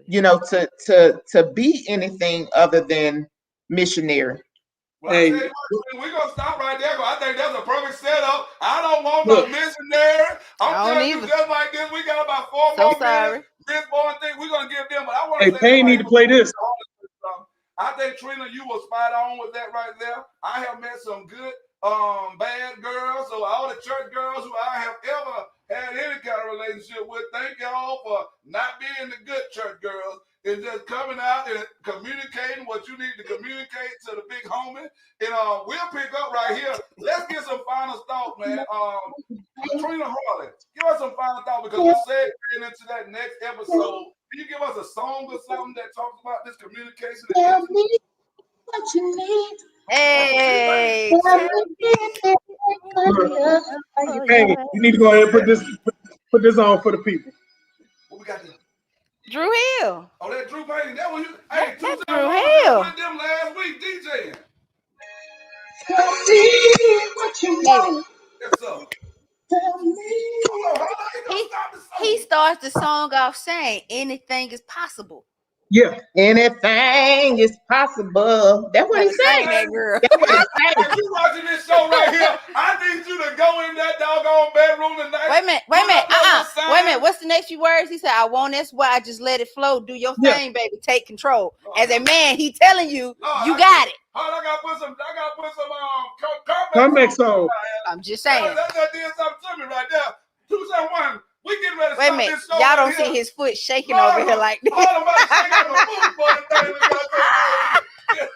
you know, to be anything other than missionary. Well, I Hey, tell you what, we're gonna stop right there. 'Cause I think that's a perfect setup. I don't want look, no missionary. I I'm don't telling you, either. just like this, we got about 4 So more sorry. minutes. This boy thing we're gonna give them, but I want hey, to say this Payne right need to here. play this. I think Trina, you were spot on with that right there. I have met some good bad girls. So all the church girls who I have ever had any kind of relationship with, thank y'all for not being the good church girls and just coming out and communicating what you need to communicate to the big homie. And we'll pick up right here. Let's get some final thoughts, man. Trina Harley, give us some final thoughts because we're segueing into that next episode. Can you give us a song or something that talks about this communication? Tell me what you need. Hey, Hey, you need to go ahead and put this on for the people. What we got there? Drew Hill. Oh, that Drew Payne. That one you. Hey, That's 271 Drew was Hill. with them last week DJing. Tell me what you want. Yes, sir. Tell me. Oh, how you gonna stop the song? He starts the song off saying anything is possible. Yeah. Anything is possible. That's what Better he sing said. that, girl. That's what he said. If you watching this show right here, I need you to go in that doggone bedroom tonight. Wait a minute. Put up that little sign. Wait a minute. What's the next few words? He said, I won't. That's why I just let it flow. Do your Yeah. thing, baby. Take control. Lord, As a man, he telling you, Lord, you got it. Hold on, I gotta put some Comeback song. I'm just saying. That did something to me right there. 271. We getting ready to Wait a stop minute. this show. Y'all right don't here. see his foot shaking Lord, over here like this. Hold on, I'm about to shake out my food for the thing. We got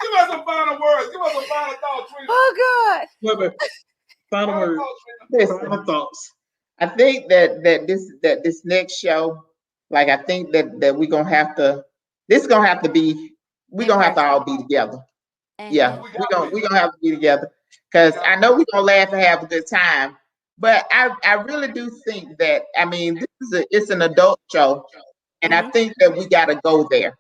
Give us some final words. Give us some final thoughts, Trina. Oh, God. Wait a minute. Final Final word. thoughts, Trina. Listen, Final thoughts. I think that this next show, like I think that we're gonna have to. This is gonna have to be. We're gonna have to all be together. Yeah, Mhm. we're gonna have to be together because I know we're gonna laugh and have a good time. But I really do think that I mean it's an adult show, and I think that we gotta go there.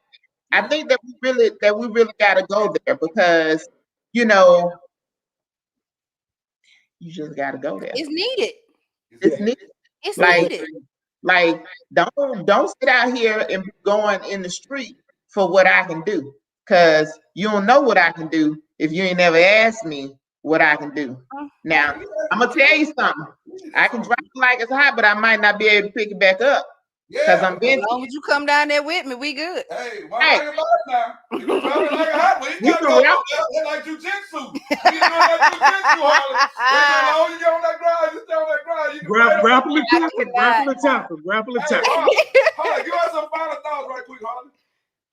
I think that we really gotta go there because you know you just gotta go there. It's needed. It's needed. It's Like needed. like don't sit out here and be going in the street for what I can do because you don't know what I can do if you ain't never asked me what I can do. Now I'm gonna tell you something. I can drop it like it's hot, but I might not be able to pick it back up because I'm As busy. long as you come down there with me, we good. Hey, one thing about it now, you can drop it like a hot one. You You gotta can go rap. up there like jujitsu. You can do that jujitsu, Harley. As long as you get on that ground, you stay on that ground. You can fight on Grapple and I tackle. cannot. Grapple and tackle. Grapple and Hey, tackle. Harley, give us some final thoughts right quick,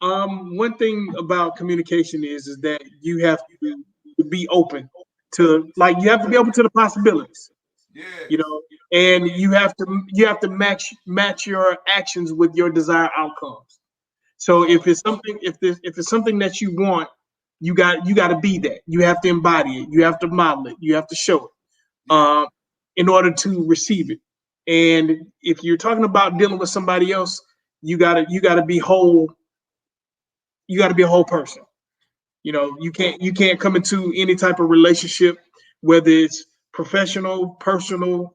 Harley. One thing about communication is that you have to be open to, like, you have to be open to the possibilities, Yeah. you know, and you have to match your actions with your desired outcomes. So if it's something that you want, you got to be that. You have to embody it. You have to model it. You have to show it in order to receive it. And if you're talking about dealing with somebody else, you gotta be whole. You got to be a whole person. You know, you can't come into any type of relationship, whether it's professional, personal.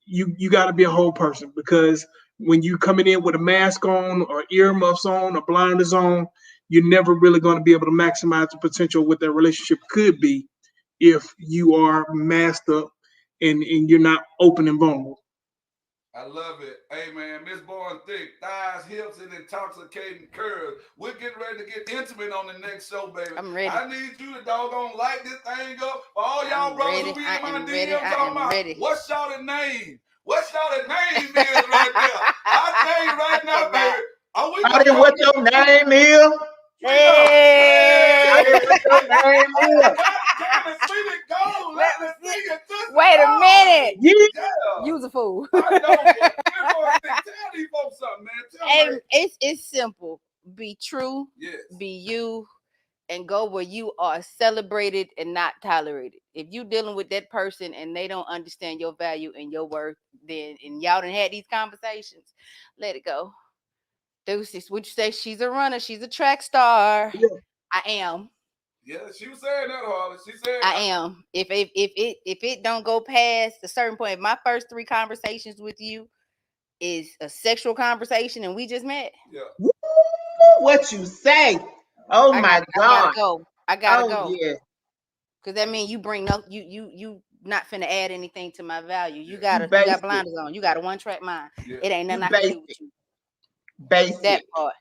You got to be a whole person because when you coming in with a mask on or earmuffs on or blinders on, you're never really going to be able to maximize the potential of what that relationship could be if you are masked up and you're not open and vulnerable. I love it. Hey, man, Miss Born Thick, thighs, hips, and intoxicating curves. We're getting ready to get intimate on the next show, baby. I'm ready. I need you to doggone light this thing up. For all y'all I'm brothers ready. who be I in my am ready. DMs I talking am about, ready. what's y'all name? What's y'all name is right there? I tell you right now, baby. Are we Tell them what your name is. Hey. Tell them what your name is. Come and see it go. Let me see it. Wait a minute. Yeah. You's a fool. I know, but Miss Born Thick, tell these folks something, man. Tell And them. it's simple. Be true. Yes. Be you. And go where you are celebrated and not tolerated. If you dealing with that person and they don't understand your value and your worth, then and y'all done had these conversations, let it go. Deuces, would you say she's a runner? She's a track star. Yeah. I am. Yeah, she was saying that, Harley. She said I am. If it don't go past a certain point, if my first 3 conversations with you is a sexual conversation and we just met, Yeah. Woo, what you say? Oh my I God. gotta go. I gotta Oh go. yeah. Cause that means you bring no you not finna add anything to my value. You Yeah. got basic. blinders on. You got a 1-track mind. Yeah. It ain't You nothing I can do with basic. you. Basic. That part.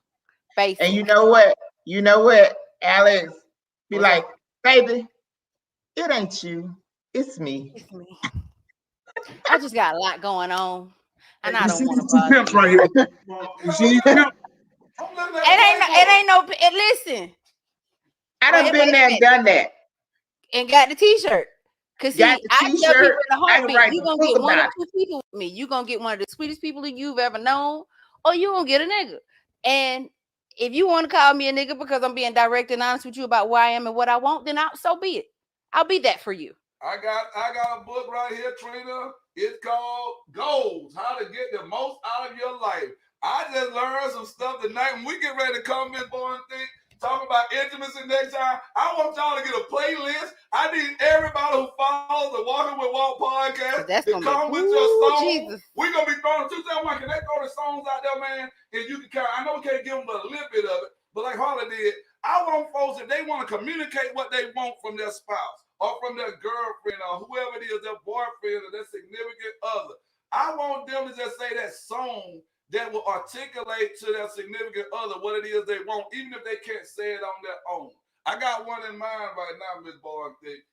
Basic. And you know what? Alex be What's like, baby, it ain't you, it's me. It's me. I just got a lot going on. And I You don't see want to these two bother pimps you. right here. You see these pimps? I'm looking at It ain't no listen. I done Wait been a there and minute. done that. And got the t-shirt. Cause Got see, the I tell people t-shirt. in a I can heartbeat, write you the gonna book get one about of 2 people with me. You gonna get one of the sweetest people that you've ever known, or you gonna get a nigga. And if you want to call me a nigga because I'm being direct and honest with you about where I am and what I want, then so be it. I'll be that for you. I got a book right here, Trina. It's called Goals: How to Get the Most Out of Your Life. I just learned some stuff tonight. When we get ready to come in, boy, and think, talk about intimacy next time, I want y'all to get a playlist. I need everybody who follows the Walking with Walt podcast That's to gonna come be with your song. Jesus. We're gonna be throwing 271. Can they throw the songs out there, man? And you can I know we can't give them but a little bit of it, but like Harley did, I want folks, if they want to communicate what they want from their spouse or from their girlfriend or whoever it is, their boyfriend or their significant other, I want them to just say that song that will articulate to their significant other what it is they want, even if they can't say it on their own. I got one in mind right now, Miss Boyd,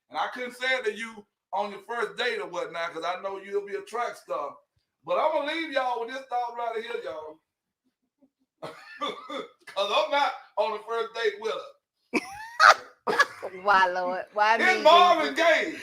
and I couldn't say it to you on your first date or whatnot, because I know you'll be a track star. But I'm gonna leave y'all with this thought right here, y'all. Because I'm not on the first date with her. Why, Lord? Why me? It's Marvin Gaye.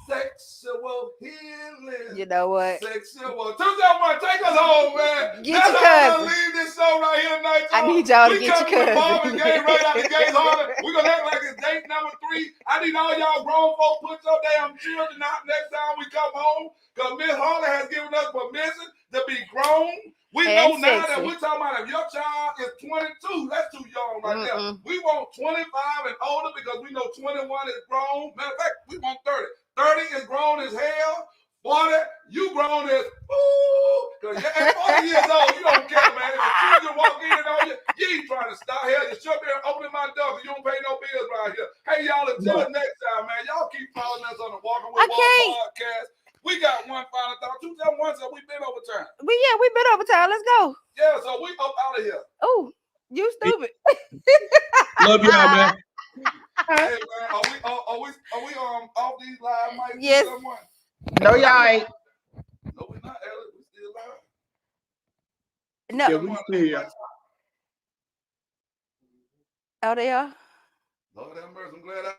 Sexual healing. You know what? Sexual. 271, take us home, man. Get That's your how cousin. we're gonna leave this show right here tonight, y'all. I need y'all to We get your coming with cousin. Marvin Gaye right out the gates, Harley. We're gonna act like it's date number 3. I need all y'all grown folk put your damn children out next time we come home, because Miss Harley has given us permission to be grown. We And know now sexy. that we're talking about if your child is 22, that's too young right there. We want 25 and older because we know 21 is grown. Matter of fact, we want 30. 30 is grown as hell. 40, you grown as because you're at 40 years old, you don't care, man. If the children walk in on you, you ain't trying to stop. Hell, you should be opening my door because you don't pay no bills right here. Hey, y'all, until next time, man. Y'all keep following us on the Walking with Walt podcast. We got one final thought. 271, so we've been over time. We've been over time. Let's go. Yeah, so we up out of here. Oh, you stupid. Love y'all, man. Hey, man, are we off these live mics? Yes. No, y'all ain't. No, we're not, Alex. We still live. No. Yeah, we still here. Oh, they are? Lord have mercy. I'm glad I